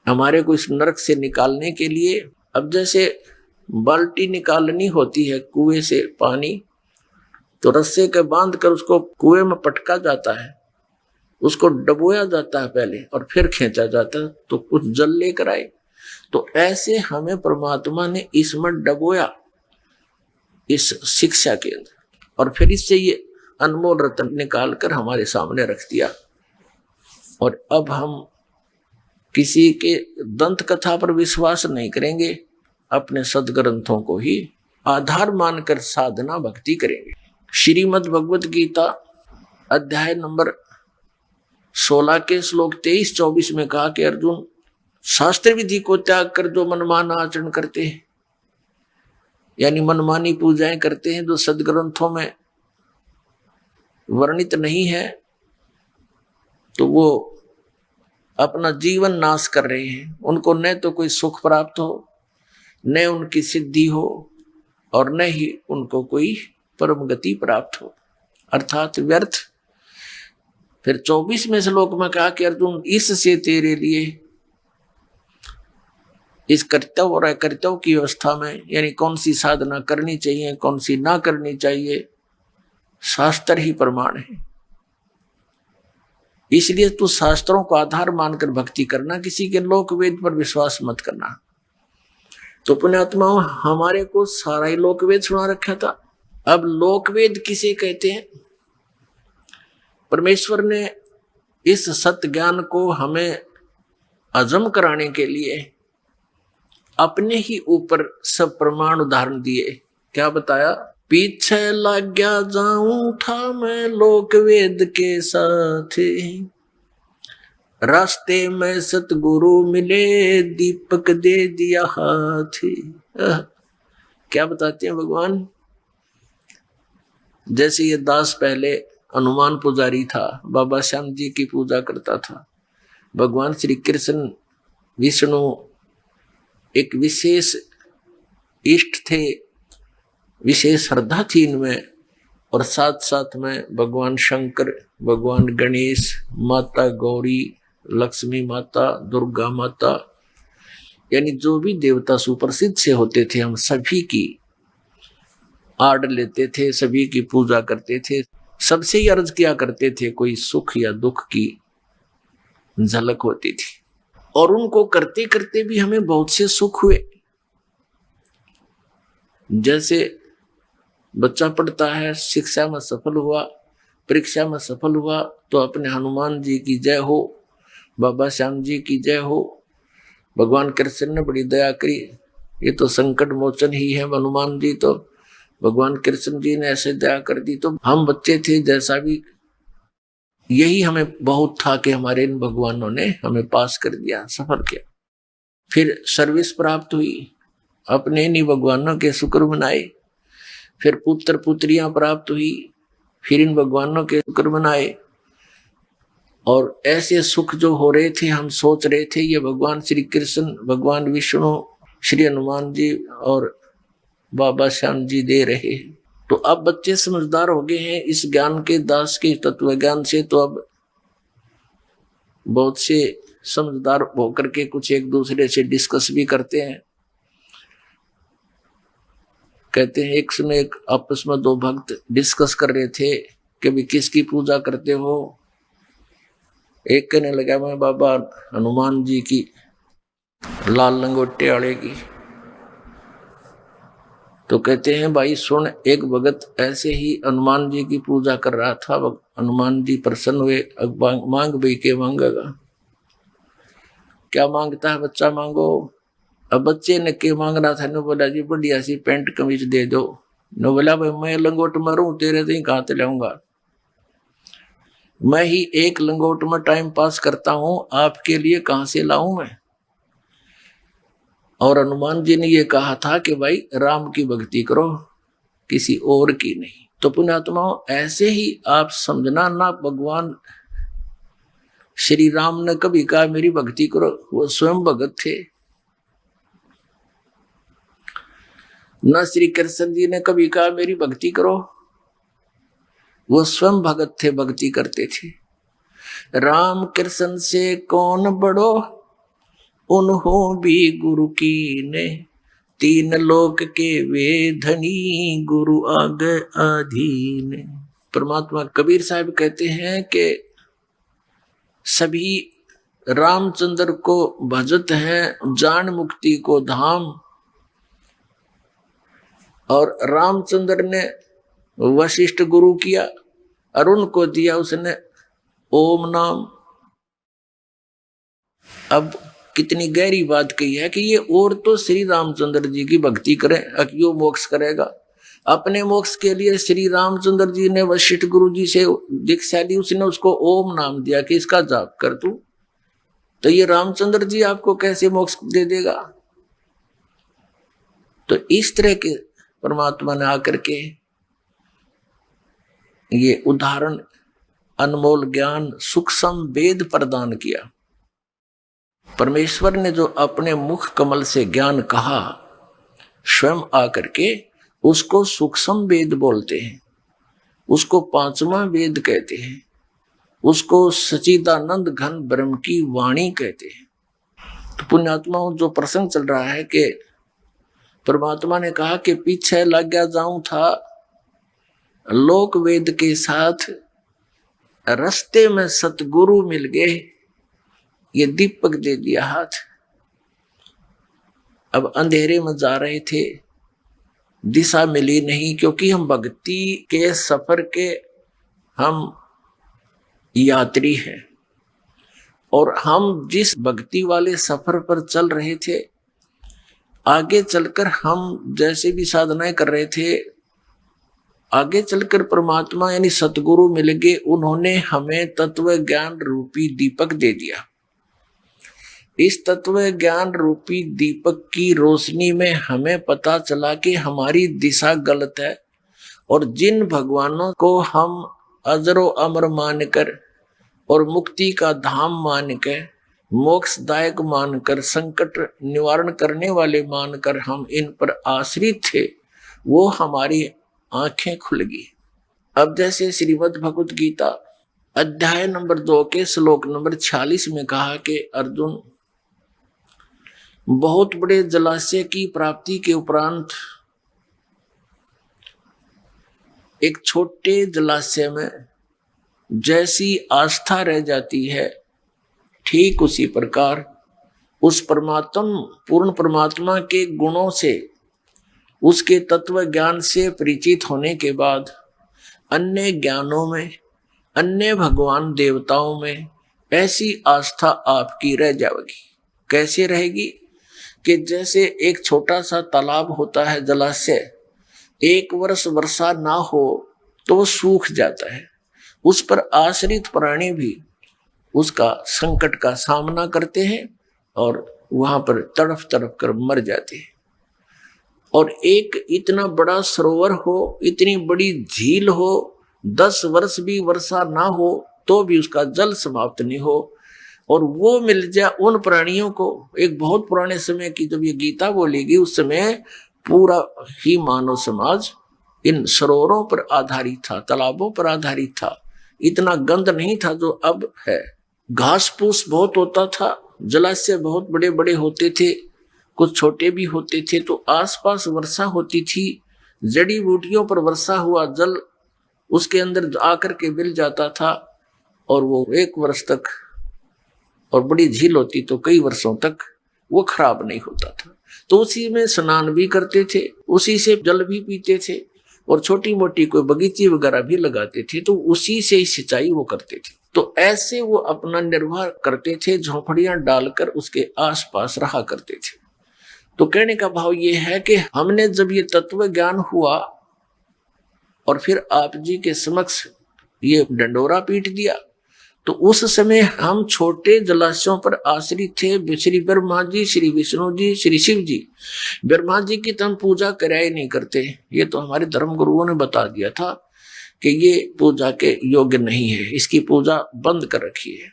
हमारे को इस नरक से निकालने के लिए। अब जैसे बाल्टी निकालनी होती है कुएं से पानी, तो रस्से के बांध कर उसको कुएं में पटका जाता है, उसको डबोया जाता है पहले और फिर खींचा जाता है, तो कुछ जल लेकर आए। तो ऐसे हमें परमात्मा ने इसमें डबोया, इस शिक्षा के अंदर, और फिर इससे ये अनमोल रत्न निकाल कर हमारे सामने रख दिया। और अब हम किसी के दंत कथा पर विश्वास नहीं करेंगे, अपने सदग्रंथों को ही आधार मानकर साधना भक्ति करेंगे। श्रीमद् भगवत गीता अध्याय नंबर 16 के श्लोक 23-24 में कहा कि अर्जुन, शास्त्र विधि को त्याग कर जो मनमाना आचरण करते हैं, यानी मनमानी पूजाएं करते हैं जो सदग्रंथों में वर्णित नहीं है, तो वो अपना जीवन नाश कर रहे हैं। उनको न तो कोई सुख प्राप्त हो, न उनकी सिद्धि हो, और न ही उनको कोई परम गति प्राप्त हो, अर्थात व्यर्थ। फिर 24वें श्लोक में कहा कि अर्जुन, इससे तेरे लिए इस कर्तव्य और अकर्तव्य की अवस्था में, यानी कौन सी साधना करनी चाहिए कौन सी ना करनी चाहिए, शास्त्र ही प्रमाण है। इसलिए तू शास्त्रों को आधार मानकर भक्ति करना, किसी के लोक वेद पर विश्वास मत करना। तो पुण्यात्माओं, हमारे को सारा ही लोक वेद सुना रखा था। अब लोक वेद किसे कहते हैं? परमेश्वर ने इस सत्य ज्ञान को हमें हजम कराने के लिए अपने ही ऊपर सब प्रमाण उदाहरण दिए। क्या बताया? पीछे लग गया जाऊं था मैं लोक वेद के साथ, रास्ते में सतगुरु मिले दीपक दे दिया हाथ। क्या बताते हैं भगवान? जैसे ये दास पहले हनुमान पुजारी था, बाबा श्याम जी की पूजा करता था। भगवान श्री कृष्ण विष्णु एक विशेष इष्ट थे, विशेष श्रद्धा थी इनमें, और साथ साथ में भगवान शंकर, भगवान गणेश, माता गौरी, लक्ष्मी माता, दुर्गा माता, यानी जो भी देवता सुप्रसिद्ध से होते थे, हम सभी की आड़ लेते थे, सभी की पूजा करते थे, सबसे ही अर्ज किया करते थे कोई सुख या दुख की झलक होती थी। और उनको करते करते भी हमें बहुत से सुख हुए। जैसे बच्चा पढ़ता है, शिक्षा में सफल हुआ, परीक्षा में सफल हुआ, तो अपने हनुमान जी की जय हो, बाबा श्याम जी की जय हो, भगवान कृष्ण ने बड़ी दया करी, ये तो संकट मोचन ही है हनुमान जी, तो भगवान कृष्ण जी ने ऐसे दया कर दी। तो हम बच्चे थे, जैसा भी यही हमें बहुत था कि हमारे इन भगवानों ने हमें पास कर दिया, सफल किया। फिर सर्विस प्राप्त हुई, अपने इन्हीं भगवानों के शुक्र मनाए। फिर पुत्र पुत्रियां प्राप्त हुई, फिर इन भगवानों के शुक्र मनाए। और ऐसे सुख जो हो रहे थे, हम सोच रहे थे ये भगवान श्री कृष्ण, भगवान विष्णु, श्री हनुमान जी और बाबा श्याम जी दे रहे हैं। तो अब बच्चे समझदार हो गए हैं इस ज्ञान के, दास के तत्व ज्ञान से। तो अब बहुत से समझदार होकर के कुछ एक दूसरे से डिस्कस भी करते हैं। कहते हैं एक समय एक आपस में दो भक्त डिस्कस कर रहे थे कि भी किसकी पूजा करते हो। एक कहने लगा मैं बाबा हनुमान जी की, लाल लंगोटे वाले की। तो कहते हैं भाई सुन, एक भगत ऐसे ही हनुमान जी की पूजा कर रहा था, हनुमान जी प्रसन्न हुए, अब मांग भाई के मांगेगा, क्या मांगता है बच्चा मांगो। अब बच्चे ने के मांग रहा था, ने बोला जी बढ़िया सी पैंट कमीज दे दो। ने बोला भाई मैं लंगोट मारूं, तेरे से ही कहां से लाऊंगा, मैं ही एक लंगोट में टाइम पास करता हूं, आपके लिए कहां से लाऊं मैं। और हनुमान जी ने ये कहा था कि भाई राम की भक्ति करो, किसी और की नहीं। तो पुण्यात्माओं, ऐसे ही आप समझना ना, भगवान श्री राम ने कभी कहा मेरी भक्ति करो, वो स्वयं भगत थे। न श्री कृष्ण जी ने कभी कहा मेरी भक्ति करो, वो स्वयं भगत थे, भक्ति करते थे। राम कृष्ण से कौन बड़ो, उन्हों भी गुरु की ने, तीन लोक के वे धनी, गुरु आगे अधीन। परमात्मा कबीर साहब कहते हैं कि सभी रामचंद्र को भजत हैं, जान मुक्ति को धाम। और रामचंद्र ने वशिष्ठ गुरु किया, अरुण को दिया उसने ओम नाम। अब कितनी गहरी बात कही है कि ये और तो श्री रामचंद्र जी की भक्ति करें, अकियो मोक्ष करेगा। अपने मोक्ष के लिए श्री रामचंद्र जी ने वशिष्ठ गुरु जी से दीक्षा ली, उसने उसको ओम नाम दिया कि इसका जाप कर तू, तो ये रामचंद्र जी आपको कैसे मोक्ष दे देगा। तो इस तरह के परमात्मा ने आकर के ये उदाहरण, अनमोल ज्ञान, सूक्ष्म वेद प्रदान किया। परमेश्वर ने जो अपने मुख कमल से ज्ञान कहा स्वयं आकर के, उसको सूक्ष्म वेद बोलते हैं, उसको पांचवा वेद कहते हैं, उसको सच्चिदानंद घन ब्रह्म की वाणी कहते हैं। तो पुण्यात्माओं, जो प्रसंग चल रहा है कि परमात्मा ने कहा कि पीछे लग गया जाऊं था लोक वेद के साथ, रास्ते में सतगुरु मिल गए, ये दीपक दे दिया हाथ। अब अंधेरे में जा रहे थे, दिशा मिली नहीं, क्योंकि हम भक्ति के सफर के हम यात्री हैं, और हम जिस भक्ति वाले सफर पर चल रहे थे, आगे चलकर हम जैसे भी साधनाएं कर रहे थे, आगे चलकर परमात्मा यानी सतगुरु मिल गए, उन्होंने हमें तत्व ज्ञान रूपी दीपक दे दिया। इस तत्व ज्ञान रूपी दीपक की रोशनी में हमें पता चला कि हमारी दिशा गलत है, और जिन भगवानों को हम अजरो अमर मानकर और मुक्ति का धाम मानकर, मोक्षदायक मानकर, संकट निवारण करने वाले मानकर हम इन पर आश्रित थे, वो हमारी आंखें खुल गई। अब जैसे श्रीमद् भगवत गीता अध्याय नंबर 2 के श्लोक नंबर 46 में कहा कि अर्जुन, बहुत बड़े जलाशय की प्राप्ति के उपरांत एक छोटे जलाशय में जैसी आस्था रह जाती है, ठीक उसी प्रकार उस पूर्ण परमात्मा के गुणों से, उसके तत्व ज्ञान से परिचित होने के बाद अन्य ज्ञानों में, अन्य भगवान देवताओं में ऐसी आस्था आपकी रह जाएगी। कैसे रहेगी कि जैसे एक छोटा सा तालाब होता है, जलाशय, एक वर्ष वर्षा ना हो तो वो सूख जाता है, उस पर आश्रित प्राणी भी उसका संकट का सामना करते हैं और वहां पर तड़फ तड़फ कर मर जाते हैं। और एक इतना बड़ा सरोवर हो, इतनी बड़ी झील हो, 10 वर्ष भी वर्षा ना हो तो भी उसका जल समाप्त नहीं हो, और वो मिल जाए उन प्राणियों को। एक बहुत पुराने समय की जब ये गीता बोलेगी, उस समय पूरा ही मानव समाज इन सरोवरों पर आधारित था, तालाबों पर आधारित था। इतना गंद नहीं था जो अब है। घास फूस बहुत होता था, जलाशय बहुत बड़े बड़े होते थे, कुछ छोटे भी होते थे, तो आसपास वर्षा होती थी, जड़ी बूटियों पर वर्षा हुआ जल उसके अंदर आकर के मिल जाता था, और वो 1 वर्ष तक, और बड़ी झील होती तो कई वर्षों तक वो खराब नहीं होता था। तो उसी में स्नान भी करते थे, उसी से जल भी पीते थे, और छोटी मोटी कोई बगीचे वगैरह भी लगाते थे, तो उसी से ही सिंचाई वो करते थे। तो ऐसे वो अपना निर्वाह करते थे, झोंपड़ियां डालकर उसके आसपास रहा करते थे। तो कहने का भाव ये है कि हमने जब ये तत्व ज्ञान हुआ और फिर आप जी के समक्ष ये डंडोरा पीट दिया, तो उस समय हम छोटे जलाशयों पर आश्रित थे। श्री ब्रह्मा जी, श्री विष्णु जी, श्री शिव जी। ब्रह्मा जी की तो हम पूजा कराए नहीं करते, ये तो हमारे धर्म गुरुओं ने बता दिया था कि ये पूजा के योग्य नहीं है, इसकी पूजा बंद कर रखी है।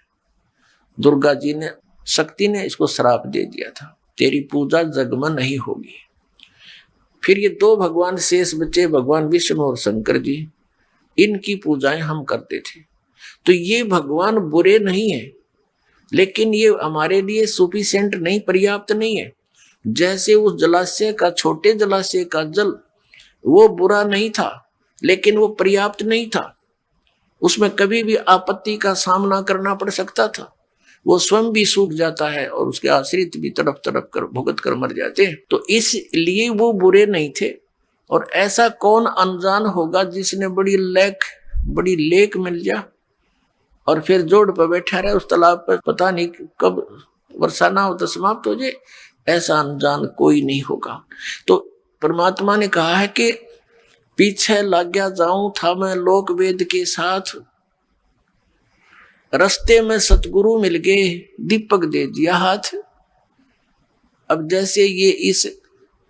दुर्गा जी ने, शक्ति ने इसको श्राप दे दिया था, तेरी पूजा जग में नहीं होगी। फिर ये 2 भगवान शेष बचे, भगवान विष्णु और शंकर जी, इनकी पूजाएं हम करते थे। तो ये भगवान बुरे नहीं है, लेकिन ये हमारे लिए सफिशिएंट नहीं, पर्याप्त नहीं है। जैसे उस जलाशय का, छोटे जलाशय का जल वो बुरा नहीं था, लेकिन वो पर्याप्त नहीं था, उसमें कभी भी आपत्ति का सामना करना पड़ सकता था, वो स्वयं भी सूख जाता है और उसके आश्रित भी तड़प तड़प कर भुगत कर मर जाते हैं। तो इसलिए वो बुरे नहीं थे। और ऐसा कौन अनजान होगा जिसने बड़ी लेक मिल जा और फिर जोड़ पर बैठा रहे उस तालाब पर, पता नहीं कब वर्षा ना हो तो समाप्त हो जाए, ऐसा अनजान कोई नहीं होगा। तो परमात्मा ने कहा है कि पीछे लग गया जाऊं था मैं लोक वेद के साथ, रास्ते में सतगुरु मिल गए, दीपक दे दिया हाथ। अब जैसे ये इस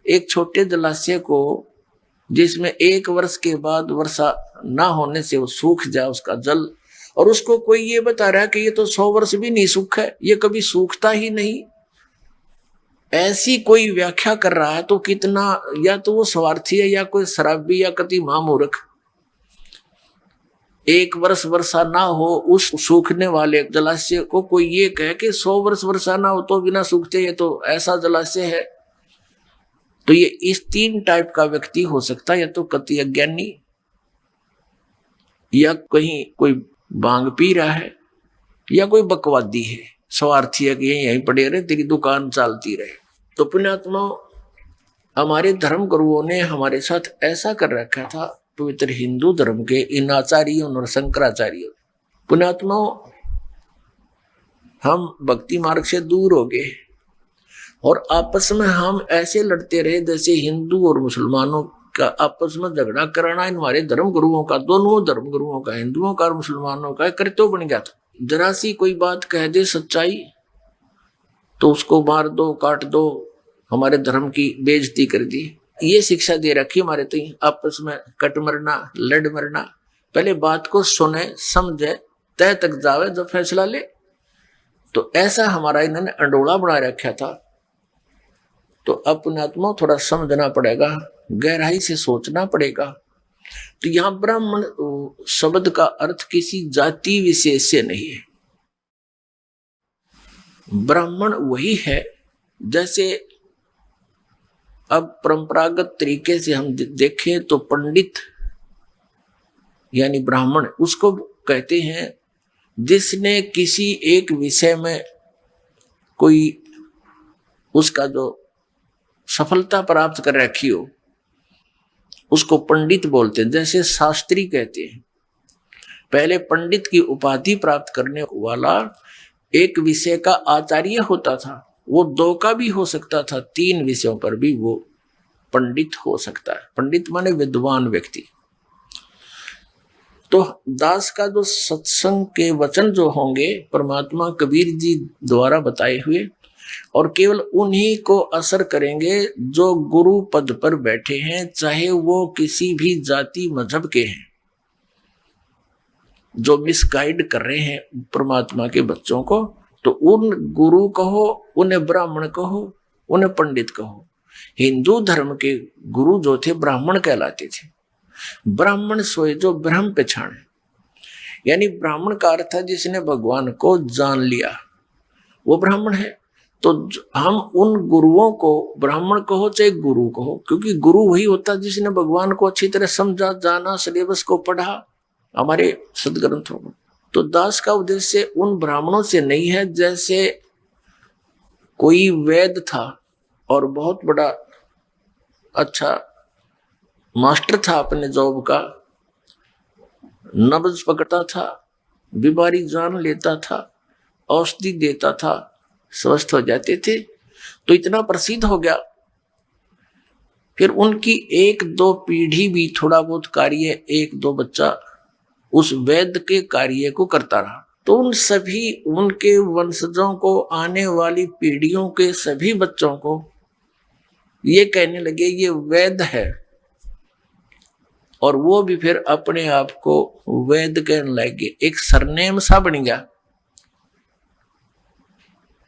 एक छोटे जलाशय को, जिसमें 1 वर्ष के बाद वर्षा ना होने से वो सूख जाए उसका जल, और उसको कोई ये बता रहा है कि ये तो 100 वर्ष भी नहीं सूखा है, ये कभी सूखता ही नहीं, ऐसी कोई व्याख्या कर रहा है, तो कितना या तो वो स्वार्थी है या कोई शराबी या कति महामूर्ख। 1 वर्ष वर्षा ना हो उस सूखने वाले जलाशय को कोई ये कहे कि 100 वर्ष वर्षा ना हो तो बिना सूखते, ये तो ऐसा जलाशय है। तो ये इस 3 टाइप का व्यक्ति हो सकता है, या तो कति अज्ञानी, या कहीं कोई भांग पी रहा है, या कोई बकवादी है, स्वार्थी है कि यहीं पड़े रहे, तेरी दुकान चलती रहे। तो पुण्यात्मा, हमारे धर्म गुरुओं ने हमारे साथ ऐसा कर रखा था, पवित्र हिंदू धर्म के इन आचार्यों और शंकराचार्यों। पुण्यात्मा, हम भक्ति मार्ग से दूर हो गए और आपस में हम ऐसे लड़ते रहे जैसे हिंदू और मुसलमानों का आपस में झगड़ा कराना हमारे धर्म गुरुओं का, दोनों धर्म गुरुओं का, हिंदुओं का और मुसलमानों का कर्तव्य बन गया था। जरा सी कोई बात कह दे सच्चाई तो उसको मार दो, काट दो, हमारे धर्म की बेइज्जती कर दी। ये शिक्षा दे रखी हमारे, तो आपस में कट मरना, लड़ मरना, पहले बात को सुने, समझे, तय तक जावे, जब फैसला ले। तो ऐसा हमारा इन्होंने अंडोला बना रखा था। तो अपने आत्मा थोड़ा समझना पड़ेगा, गहराई से सोचना पड़ेगा। तो यहाँ ब्राह्मण शब्द का अर्थ किसी जाति विशेष से नहीं है। ब्राह्मण वही है, जैसे अब परंपरागत तरीके से हम देखें तो पंडित यानी ब्राह्मण उसको कहते हैं जिसने किसी एक विषय में कोई उसका जो सफलता प्राप्त कर रखी हो, उसको पंडित बोलते हैं। जैसे शास्त्री कहते हैं, पहले पंडित की उपाधि प्राप्त करने वाला एक विषय का आचार्य होता था, वो 2 का भी हो सकता था, 3 विषयों पर भी वो पंडित हो सकता है। पंडित माने विद्वान व्यक्ति। तो दास का जो सत्संग के वचन जो होंगे परमात्मा कबीर जी द्वारा बताए हुए, और केवल उन्हीं को असर करेंगे जो गुरु पद पर बैठे हैं, चाहे वो किसी भी जाति मजहब के हैं। जो मिसगाइड कर रहे हैं परमात्मा के बच्चों को, तो उन गुरु कहो, उन्हें ब्राह्मण कहो, उन्हें पंडित कहो। हिंदू धर्म के गुरु जो थे ब्राह्मण कहलाते थे। ब्राह्मण सोए जो ब्रह्म पहचाने, यानी ब्राह्मण का अर्थ है जिसने भगवान को जान लिया, वो ब्राह्मण है। तो हम उन गुरुओं को ब्राह्मण कहो चाहे गुरु कहो, क्योंकि गुरु वही होता है जिसने भगवान को अच्छी तरह समझा, जाना, सिलेबस को पढ़ा हमारे सदग्रंथों में। तो दास का उद्देश्य उन ब्राह्मणों से नहीं है जैसे कोई वैद था और बहुत बड़ा अच्छा मास्टर था अपने जॉब का, नब्ज पकड़ता था, बीमारी जान लेता था, औषधि देता था, स्वस्थ हो जाते थे। तो इतना प्रसिद्ध हो गया, फिर उनकी 1-2 पीढ़ी भी थोड़ा बहुत कार्य, 1-2 बच्चा उस वैद्य के कार्य को करता रहा। तो उन सभी उनके वंशजों को, आने वाली पीढ़ियों के सभी बच्चों को ये कहने लगे ये वैद्य है, और वो भी फिर अपने आप को वैद्य कहने लगे, एक सरनेम सा बन गया।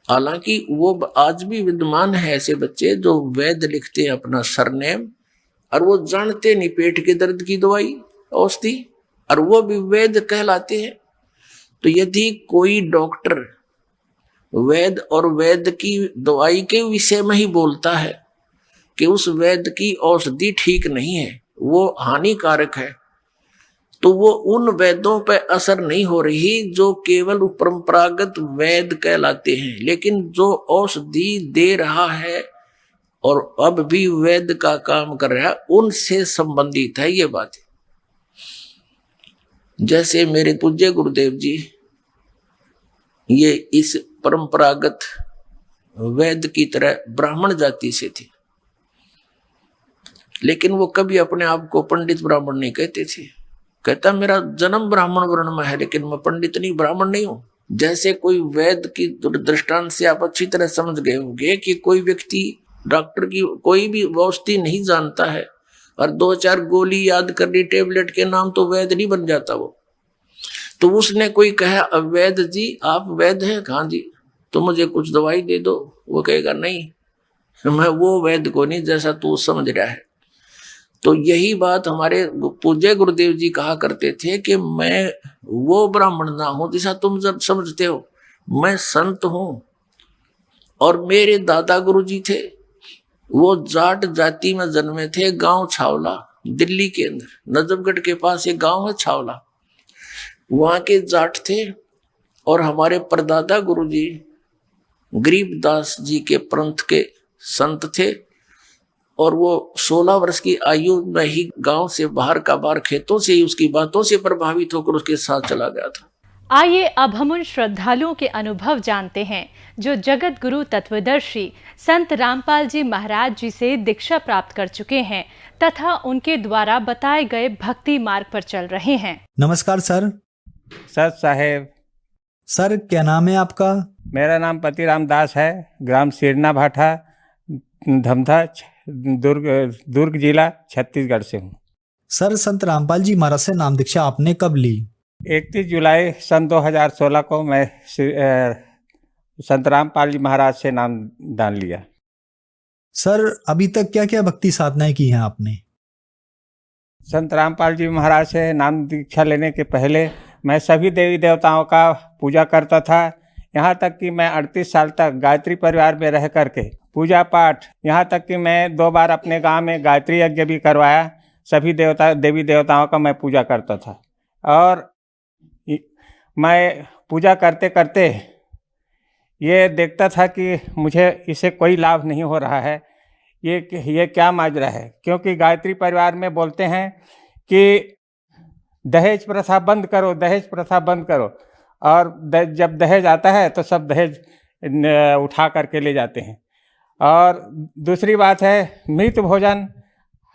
हालांकि वो आज भी विद्यमान है ऐसे बच्चे जो वैद्य लिखते हैं अपना सरनेम, और वो जानते नहीं पेट के दर्द की दवाई, औषधि, और वो भी वैद्य कहलाते हैं। तो यदि कोई डॉक्टर वैद्य और वैद्य की दवाई के विषय में ही बोलता है कि उस वैद्य की औषधि ठीक नहीं है, वो हानिकारक है, तो वो उन वैद्यों पर असर नहीं हो रही जो केवल परंपरागत वैद्य कहलाते हैं। लेकिन जो औषधि दे रहा है और अब भी वैद्य का काम कर रहा है, उनसे संबंधित है ये बात। जैसे मेरे पूज्य गुरुदेव जी ये इस परंपरागत वैद्य की तरह ब्राह्मण जाति से थे, लेकिन वो कभी अपने आप को पंडित ब्राह्मण नहीं कहते थे। कहता मेरा जन्म ब्राह्मण वर्ण में है, लेकिन मैं पंडित नहीं, ब्राह्मण नहीं हूं। जैसे कोई वैद्य की दृष्टांत से आप अच्छी तरह समझ गए होंगे कि कोई व्यक्ति डॉक्टर की कोई भी औषधि नहीं जानता है और 2-4 गोली याद कर ली टेबलेट के नाम, तो वैद्य नहीं बन जाता वो। तो उसने कोई कहा वैद्य जी आप वैद्य हैं? हाँ जी। तो मुझे कुछ दवाई दे दो। वो कहेगा नहीं, मैं वो वैद्य को नहीं जैसा तू समझ रहा है। तो यही बात हमारे पूज्य गुरुदेव जी कहा करते थे कि मैं वो ब्राह्मण ना हूं जैसा तुम जब समझते हो, मैं संत हूं। और मेरे दादा गुरु जी थे, वो जाट जाति में जन्मे थे, गांव छावला, दिल्ली के अंदर नजफगढ़ के पास एक गांव है छावला, वहां के जाट थे। और हमारे परदादा गुरु जी गरीबदास जी के पंथ के संत थे, और वो 16 वर्ष की आयु में ही गांव से बाहर का बाहर खेतों से ही उसकी बातों से प्रभावित होकर उसके साथ चला गया था। आइए अब हम उन श्रद्धालुओं के अनुभव जानते हैं जो जगत गुरु तत्वदर्शी संत रामपाल जी महाराज जी से दीक्षा प्राप्त कर चुके हैं तथा उनके द्वारा बताए गए भक्ति मार्ग पर चल रहे हैं। नमस्कार सर। सत साहेब। सर क्या नाम है आपका? मेरा नाम पति रामदास है, ग्राम सिरना भाठा, धमधा, दुर्ग जिला छत्तीसगढ़ से हूँ। सर संत रामपाल जी महाराज से नाम दीक्षा आपने कब ली? 31 जुलाई सन 2016 को मैं संत रामपाल जी महाराज से नाम दान लिया। सर अभी तक क्या क्या भक्ति साधनाएं की हैं आपने? संत रामपाल जी महाराज से नाम दीक्षा लेने के पहले मैं सभी देवी देवताओं का पूजा करता था। यहाँ तक कि मैं 38 साल तक गायत्री परिवार में रह करके पूजा पाठ, यहाँ तक कि मैं 2 बार अपने गांव में गायत्री यज्ञ भी करवाया। सभी देवी देवताओं का मैं पूजा करता था। और मैं पूजा करते करते ये देखता था कि मुझे इससे कोई लाभ नहीं हो रहा है, ये क्या माजरा है। क्योंकि गायत्री परिवार में बोलते हैं कि दहेज प्रथा बंद करो, दहेज प्रथा बंद करो। और जब दहेज आता है तो सब दहेज उठा करके ले जाते हैं। और दूसरी बात है, मृत भोजन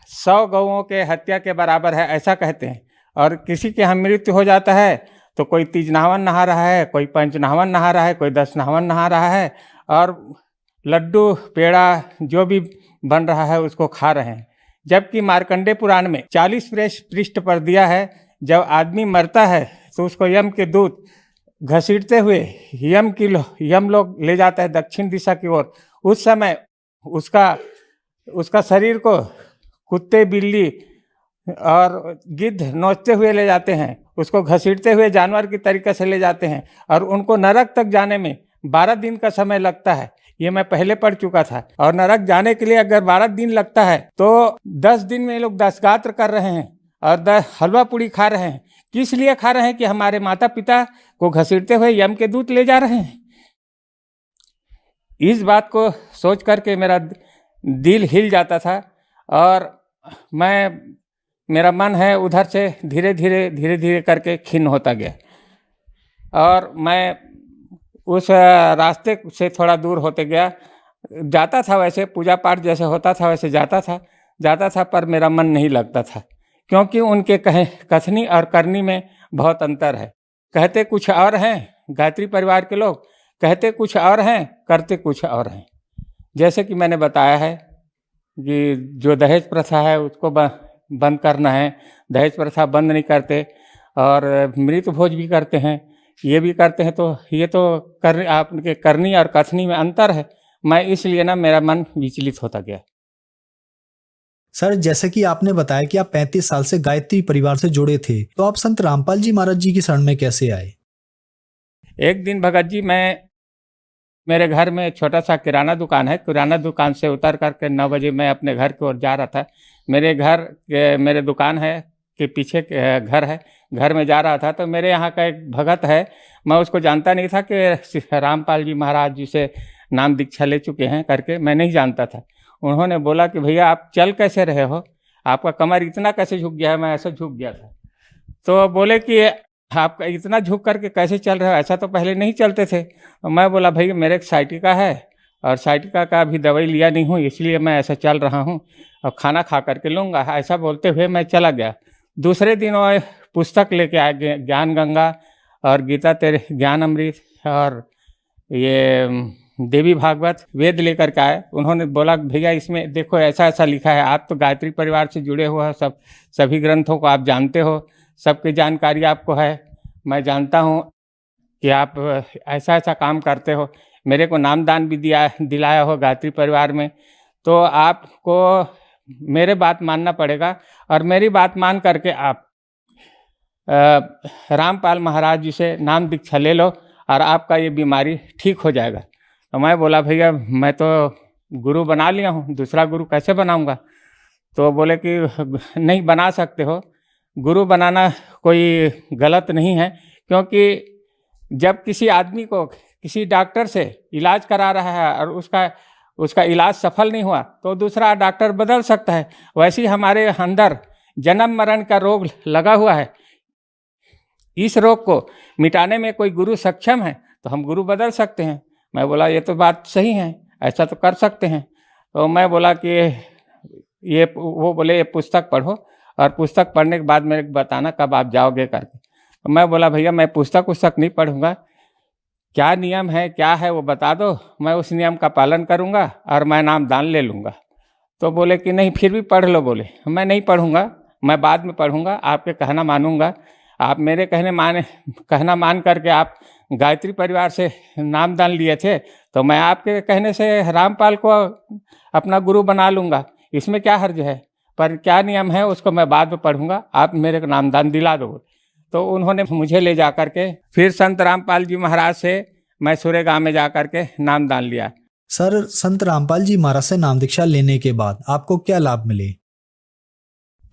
100 गौओं के हत्या के बराबर है, ऐसा कहते हैं। और किसी के यहाँ मृत्यु हो जाता है तो कोई 3 नहावन नहा रहा है, कोई 5 नहावन नहा रहा है, कोई 10 नहावन नहा रहा है, और लड्डू पेड़ा जो भी बन रहा है उसको खा रहे हैं। जबकि मार्कंडे पुराण में 40 पृष्ठ पर दिया है, जब आदमी मरता है तो उसको यम के दूत घसीटते हुए यम लोग ले जाता है दक्षिण दिशा की ओर। उस समय उसका शरीर को कुत्ते, बिल्ली और गिद्ध नोचते हुए ले जाते हैं, उसको घसीटते हुए जानवर की तरीके से ले जाते हैं। और उनको नरक तक जाने में 12 दिन का समय लगता है। ये मैं पहले पढ़ चुका था। और नरक जाने के लिए अगर 12 दिन लगता है तो 10 दिन में लोग 10 गात्र कर रहे हैं और 10 हलवा पूड़ी खा रहे हैं। किस लिए खा रहे हैं? कि हमारे माता पिता को घसीटते हुए यम के दूत ले जा रहे हैं। इस बात को सोच करके मेरा दिल हिल जाता था और मेरा मन है उधर से धीरे धीरे करके खिन्न होता गया। और मैं उस रास्ते से थोड़ा दूर होते गया। जाता था, वैसे पूजा पाठ जैसे होता था वैसे जाता था, पर मेरा मन नहीं लगता था। क्योंकि उनके कथनी और करनी में बहुत अंतर है। कहते कुछ और हैं, गायत्री परिवार के लोग कहते कुछ और हैं, करते कुछ और हैं। जैसे कि मैंने बताया है कि जो दहेज प्रथा है उसको बंद करना है। दहेज प्रथा बंद नहीं करते और मृत भोज भी करते हैं, ये भी करते हैं। तो ये तो आपके करनी और कथनी में अंतर है। मैं इसलिए मेरा मन विचलित होता गया। सर जैसे कि आपने बताया कि आप 35 साल से गायत्री परिवार से जुड़े थे, तो आप संत रामपाल जी महाराज जी की शरण में कैसे आए? एक दिन भगत जी, मेरे घर में छोटा सा किराना दुकान है। किराना दुकान से उतर करके 9 बजे मैं अपने घर की ओर जा रहा था। मेरे दुकान है के पीछे घर है, घर में जा रहा था। तो मेरे यहाँ का एक भगत है, मैं उसको जानता नहीं था कि रामपाल जी महाराज जी से नाम दीक्षा ले चुके हैं करके, मैं नहीं जानता था। उन्होंने बोला कि भैया आप चल कैसे रहे हो, आपका कमर इतना कैसे झुक गया है? मैं ऐसा झुक गया था। तो बोले कि आप इतना झुक करके कैसे चल रहे हो, ऐसा तो पहले नहीं चलते थे। मैं बोला भाई मेरे एक साइकिल का है और साइटिका का अभी दवाई लिया नहीं हूँ, इसलिए मैं ऐसा चल रहा हूँ और खाना खा करके लूँगा। ऐसा बोलते हुए मैं चला गया। दूसरे दिन वो पुस्तक लेके आए, ज्ञान गंगा और गीता तेरे ज्ञान अमृत और ये देवी भागवत वेद लेकर के आए। उन्होंने बोला भैया इसमें देखो ऐसा ऐसा लिखा है, आप तो गायत्री परिवार से जुड़े हुए हो, सभी ग्रंथों को आप जानते हो, सबकी जानकारी आपको है, मैं जानता हूँ कि आप ऐसा ऐसा काम करते हो, मेरे को नामदान भी दिलाया हो गायत्री परिवार में, तो आपको मेरे बात मानना पड़ेगा और मेरी बात मान करके आप रामपाल महाराज जी से नाम दीक्षा ले लो और आपका ये बीमारी ठीक हो जाएगा। तो मैं बोला भैया मैं तो गुरु बना लिया हूँ, दूसरा गुरु कैसे बनाऊँगा? तो बोले कि नहीं बना सकते हो, गुरु बनाना कोई गलत नहीं है, क्योंकि जब किसी आदमी को किसी डॉक्टर से इलाज करा रहा है और उसका इलाज सफल नहीं हुआ तो दूसरा डॉक्टर बदल सकता है। वैसे ही हमारे अंदर जन्म मरण का रोग लगा हुआ है, इस रोग को मिटाने में कोई गुरु सक्षम है तो हम गुरु बदल सकते हैं। मैं बोला ये तो बात सही है, ऐसा तो कर सकते हैं। तो मैं बोला कि वो बोले ये पुस्तक पढ़ो और पुस्तक पढ़ने के बाद मेरे को बताना कब आप जाओगे करके। तो मैं बोला भैया मैं पुस्तक नहीं पढ़ूंगा, क्या नियम है क्या है वो बता दो, मैं उस नियम का पालन करूंगा और मैं नाम दान ले लूँगा। तो बोले कि नहीं फिर भी पढ़ लो। बोले मैं नहीं पढ़ूंगा, मैं बाद में पढ़ूंगा, आपके कहना मानूंगा। आप मेरे कहना मान करके आप गायत्री परिवार से नाम दान लिए थे तो मैं आपके कहने से रामपाल को अपना गुरु बना लूँगा, इसमें क्या हर्ज है, पर क्या नियम है उसको मैं बाद में पढ़ूंगा, आप मेरे को नामदान दिला दो। तो उन्होंने मुझे ले जा कर के फिर संत रामपाल जी महाराज से मैं सूर्यगांव में जा कर के नामदान लिया। सर, संत रामपाल जी महाराज से नाम दीक्षा लेने के बाद आपको क्या लाभ मिले?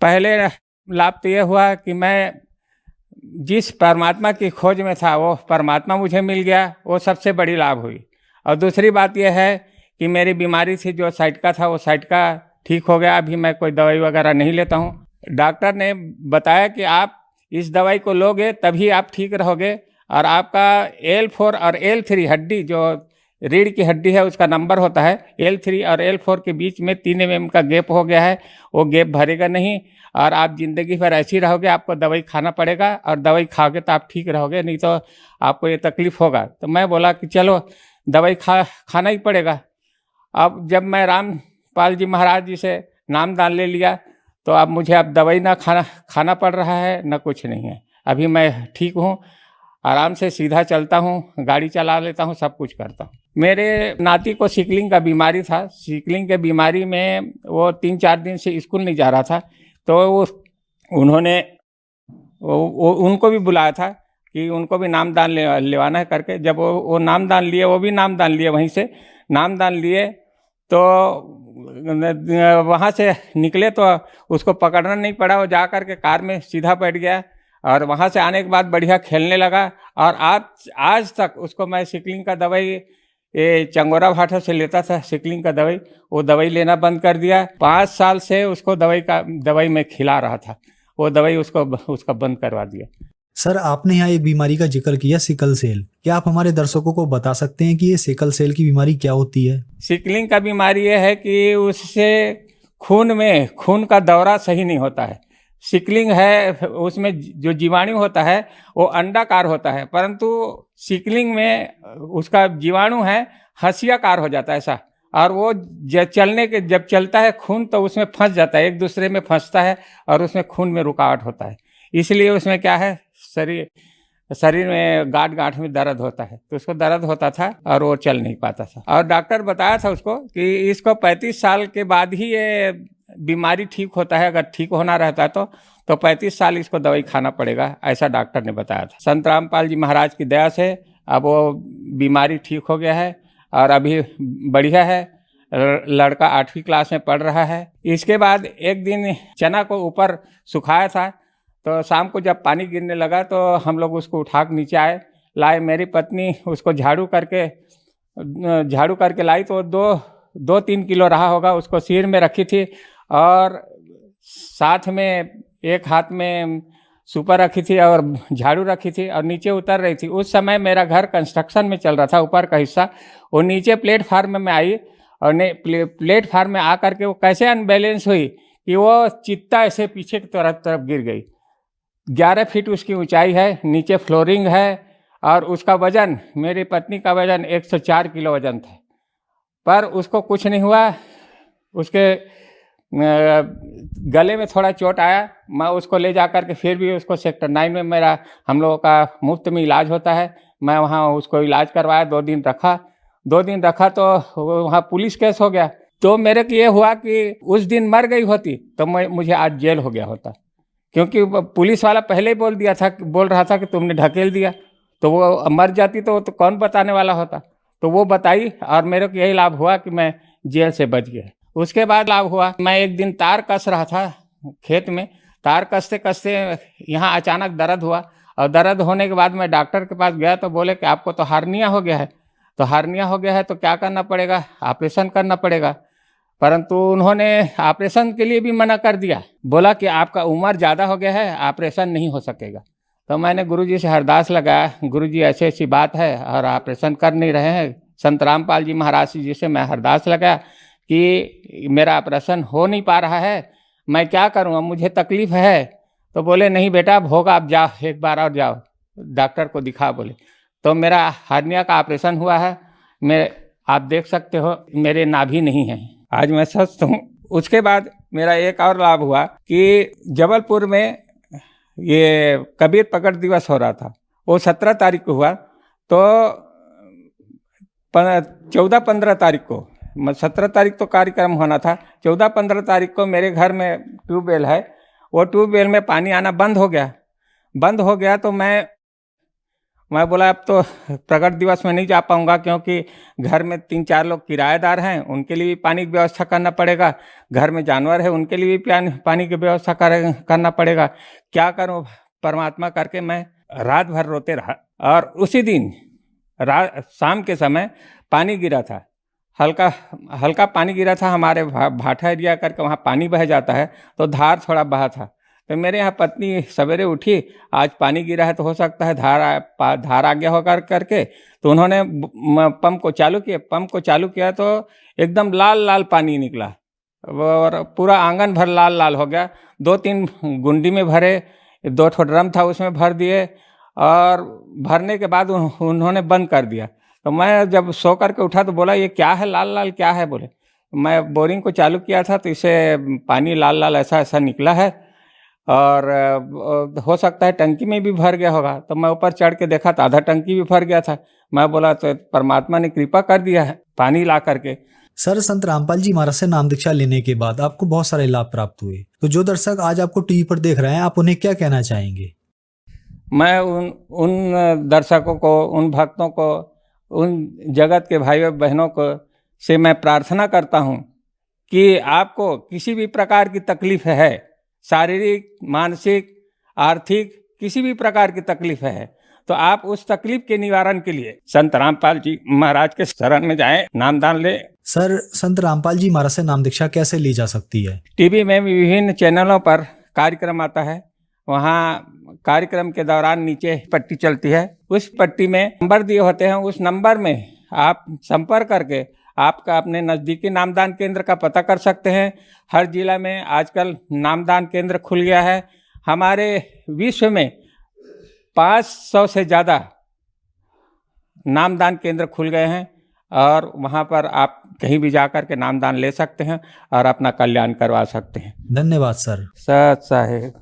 पहले लाभ तो ये हुआ कि मैं जिस परमात्मा की खोज में था वो परमात्मा मुझे मिल गया, वो सबसे बड़ी लाभ हुई। और दूसरी बात यह है कि मेरी बीमारी से जो साइटिका था वो साइटिका ठीक हो गया। अभी मैं कोई दवाई वगैरह नहीं लेता हूँ। डॉक्टर ने बताया कि आप इस दवाई को लोगे तभी आप ठीक रहोगे और आपका L4 और L3 हड्डी, जो रीढ़ की हड्डी है उसका नंबर होता है, L3 और L4 के बीच में 3 mm का गैप हो गया है, वो गैप भरेगा नहीं और आप ज़िंदगी भर ऐसे ही रहोगे। आपको दवाई खाना पड़ेगा और दवाई खाओगे तो आप ठीक रहोगे, नहीं तो आपको ये तकलीफ़ होगा। तो मैं बोला कि चलो दवाई खाना ही पड़ेगा। अब जब मैं रामपाल जी महाराज जी से नाम दान ले लिया तो अब मुझे अब दवाई ना खाना पड़ रहा है, ना कुछ नहीं है। अभी मैं ठीक हूँ, आराम से सीधा चलता हूँ, गाड़ी चला लेता हूँ, सब कुछ करता हूँ। मेरे नाती को सिकलिंग का बीमारी था। सिकलिंग के बीमारी में वो 3-4 दिन से स्कूल नहीं जा रहा था, तो उन्होंने उनको भी बुलाया था कि उनको भी नामदान लेवाना है करके। जब वो नामदान लिए, वो भी नामदान लिए, वहीं से नामदान लिए तो वहाँ से निकले तो उसको पकड़ना नहीं पड़ा, वो जा कर के कार में सीधा बैठ गया और वहाँ से आने के बाद बढ़िया खेलने लगा। और आज तक उसको मैं सिकलिंग का दवाई ये चंगोरा भाटा से लेता था, सिकलिंग का दवाई, वो दवाई लेना बंद कर दिया। 5 साल से उसको दवाई में खिला रहा था, वो दवाई उसका बंद करवा दिया। सर, आपने यहाँ एक बीमारी का जिक्र किया, सिकल सेल। क्या आप हमारे दर्शकों को बता सकते हैं कि ये सिकल सेल की बीमारी क्या होती है? सिकलिंग का बीमारी ये है कि उससे खून का दौरा सही नहीं होता है। सिकलिंग है, उसमें जो जीवाणु होता है वो अंडाकार होता है, परंतु सिकलिंग में उसका जीवाणु है हंसियाकार हो जाता है ऐसा, और वो जब चलता है खून तो उसमें फंस जाता है, एक दूसरे में फंसता है और उसमें खून में रुकावट होता है। इसलिए उसमें क्या है, शरीर में गांठ में दर्द होता है, तो उसको दर्द होता था और वो चल नहीं पाता था। और डॉक्टर बताया था उसको कि इसको 35 साल के बाद ही ये बीमारी ठीक होता है, अगर ठीक होना रहता तो 35 साल इसको दवाई खाना पड़ेगा, ऐसा डॉक्टर ने बताया था। संत रामपाल जी महाराज की दया से अब वो बीमारी ठीक हो गया है और अभी बढ़िया है। लड़का 8वीं क्लास में पढ़ रहा है। इसके बाद एक दिन चना को ऊपर सुखाया था, तो शाम को जब पानी गिरने लगा तो हम लोग उसको उठा के नीचे लाए। मेरी पत्नी उसको झाड़ू करके लाई तो 2-3 किलो रहा होगा। उसको सिर में रखी थी और साथ में एक हाथ में सुपर रखी थी और झाड़ू रखी थी और नीचे उतर रही थी। उस समय मेरा घर कंस्ट्रक्शन में चल रहा था, ऊपर का हिस्सा। वो नीचे प्लेटफार्म में आई और प्लेटफार्म में आकर के वो कैसे अनबैलेंस हुई कि वो चित्ता ऐसे पीछे की तरफ गिर गई। 11 फीट उसकी ऊंचाई है, नीचे फ्लोरिंग है और उसका वजन, मेरी पत्नी का वजन 104 किलो वजन था, पर उसको कुछ नहीं हुआ। उसके गले में थोड़ा चोट आया। मैं उसको ले जा कर के फिर भी उसको सेक्टर 9 में मेरा हम लोगों का मुफ्त में इलाज होता है, मैं वहाँ उसको इलाज करवाया। 2 दिन रखा तो वहाँ पुलिस केस हो गया। तो मेरे को ये हुआ कि उस दिन मर गई होती तो मुझे आज जेल हो गया होता, क्योंकि पुलिस वाला पहले ही बोल रहा था कि तुमने ढकेल दिया। तो वो मर जाती तो कौन बताने वाला होता। तो वो बताई और मेरे को यही लाभ हुआ कि मैं जेल से बच गया। उसके बाद लाभ हुआ, मैं एक दिन तार कस रहा था खेत में। तार कसते कसते यहाँ अचानक दर्द हुआ और दर्द होने के बाद मैं डॉक्टर के पास गया तो बोले कि आपको तो हार्निया हो गया है। तो हार्निया हो गया है तो क्या करना पड़ेगा, ऑपरेशन करना पड़ेगा। परंतु उन्होंने ऑपरेशन के लिए भी मना कर दिया, बोला कि आपका उम्र ज़्यादा हो गया है, ऑपरेशन नहीं हो सकेगा। तो मैंने गुरुजी से अरदास लगाया, गुरुजी ऐसी ऐसी बात है और ऑपरेशन कर नहीं रहे हैं। संत रामपाल जी महाराज जी से मैं अरदास लगाया कि मेरा ऑपरेशन हो नहीं पा रहा है, मैं क्या करूँ, मुझे तकलीफ है। तो बोले नहीं बेटा अब होगा, आप जाओ एक बार और जाओ डॉक्टर को दिखा बोले। तो मेरा हार्निया का ऑपरेशन हुआ है। आप देख सकते हो मेरे नाभि नहीं है, आज मैं स्वस्थ हूँ। उसके बाद मेरा एक और लाभ हुआ कि जबलपुर में ये कबीर प्रकट दिवस हो रहा था, वो 17 तारीख को हुआ। तो 14-15 तारीख को, 17 तारीख तो कार्यक्रम होना था, 14-15 तारीख को मेरे घर में ट्यूबवेल है, वो ट्यूबवेल में पानी आना बंद हो गया। तो मैं बोला अब तो प्रकट दिवस में नहीं जा पाऊंगा, क्योंकि घर में 3-4 लोग किराएदार हैं, उनके लिए भी पानी की व्यवस्था करना पड़ेगा। घर में जानवर है, उनके लिए भी पानी की व्यवस्था करना पड़ेगा। क्या करूं परमात्मा करके मैं रात भर रोते रहा। और उसी दिन शाम के समय पानी गिरा था, हल्का पानी गिरा था। हमारे भाठा एरिया करके वहाँ पानी बह जाता है, तो धार थोड़ा बहा था। तो मेरे यहाँ पत्नी सवेरे उठी, आज पानी गिरा है तो हो सकता है धार आ गया होगा करके। तो उन्होंने पंप को चालू किया तो एकदम लाल पानी निकला और पूरा आंगन भर लाल हो गया। 2-3 गुंडी में भरे, 2 ड्रम था उसमें भर दिए और भरने के बाद उन्होंने बंद कर दिया। तो मैं जब सो करके उठा तो बोला ये क्या है, लाल क्या है। बोले मैं बोरिंग को चालू किया था तो इसे पानी लाल ऐसा निकला है और हो सकता है टंकी में भी भर गया होगा। तो मैं ऊपर चढ़ के देखा तो आधा टंकी भी भर गया था। मैं बोला तो परमात्मा ने कृपा कर दिया है पानी ला करके। सर, संत रामपाल जी महाराज से नाम दीक्षा लेने के बाद आपको बहुत सारे लाभ प्राप्त हुए, तो जो दर्शक आज आपको टीवी पर देख रहे हैं, आप उन्हें क्या कहना चाहेंगे? मैं उन दर्शकों को, उन भक्तों को, उन जगत के भाइयों बहनों को से मैं प्रार्थना करता हूँ कि आपको किसी भी प्रकार की तकलीफ है, शारीरिक, मानसिक, आर्थिक, किसी भी प्रकार की तकलीफ है, तो आप उस तकलीफ के निवारण के लिए संत रामपाल जी महाराज के शरण में जाएं, नामदान लें। सर, संत रामपाल जी महाराज से नाम दीक्षा कैसे ली जा सकती है? टीवी में विभिन्न चैनलों पर कार्यक्रम आता है, वहाँ कार्यक्रम के दौरान नीचे पट्टी चलती है, उस पट्टी में नंबर दिए होते हैं, उस नंबर में आप संपर्क करके आपका अपने नज़दीकी नामदान केंद्र का पता कर सकते हैं। हर जिला में आजकल नामदान केंद्र खुल गया है। हमारे विश्व में 500 से ज़्यादा नामदान केंद्र खुल गए हैं और वहाँ पर आप कहीं भी जाकर के नामदान ले सकते हैं और अपना कल्याण करवा सकते हैं। धन्यवाद सर। सत साहेब।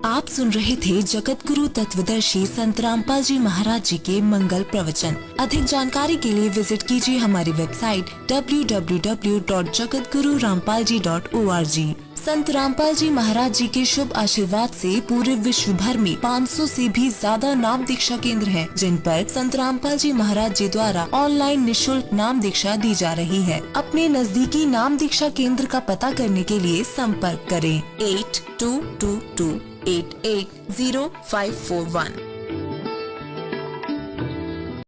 आप सुन रहे थे जगत गुरु तत्वदर्शी संत रामपाल जी महाराज जी के मंगल प्रवचन। अधिक जानकारी के लिए विजिट कीजिए हमारी वेबसाइट www.jagatgururampalji.org। संत रामपाल जी महाराज जी के शुभ आशीर्वाद से पूरे विश्व भर में 500 से भी ज्यादा नाम दीक्षा केंद्र हैं, जिन पर संत रामपाल जी महाराज जी द्वारा ऑनलाइन निशुल्क नाम दीक्षा दी जा रही है। अपने नजदीकी नाम दीक्षा केंद्र का पता करने के लिए संपर्क करें 8222880541।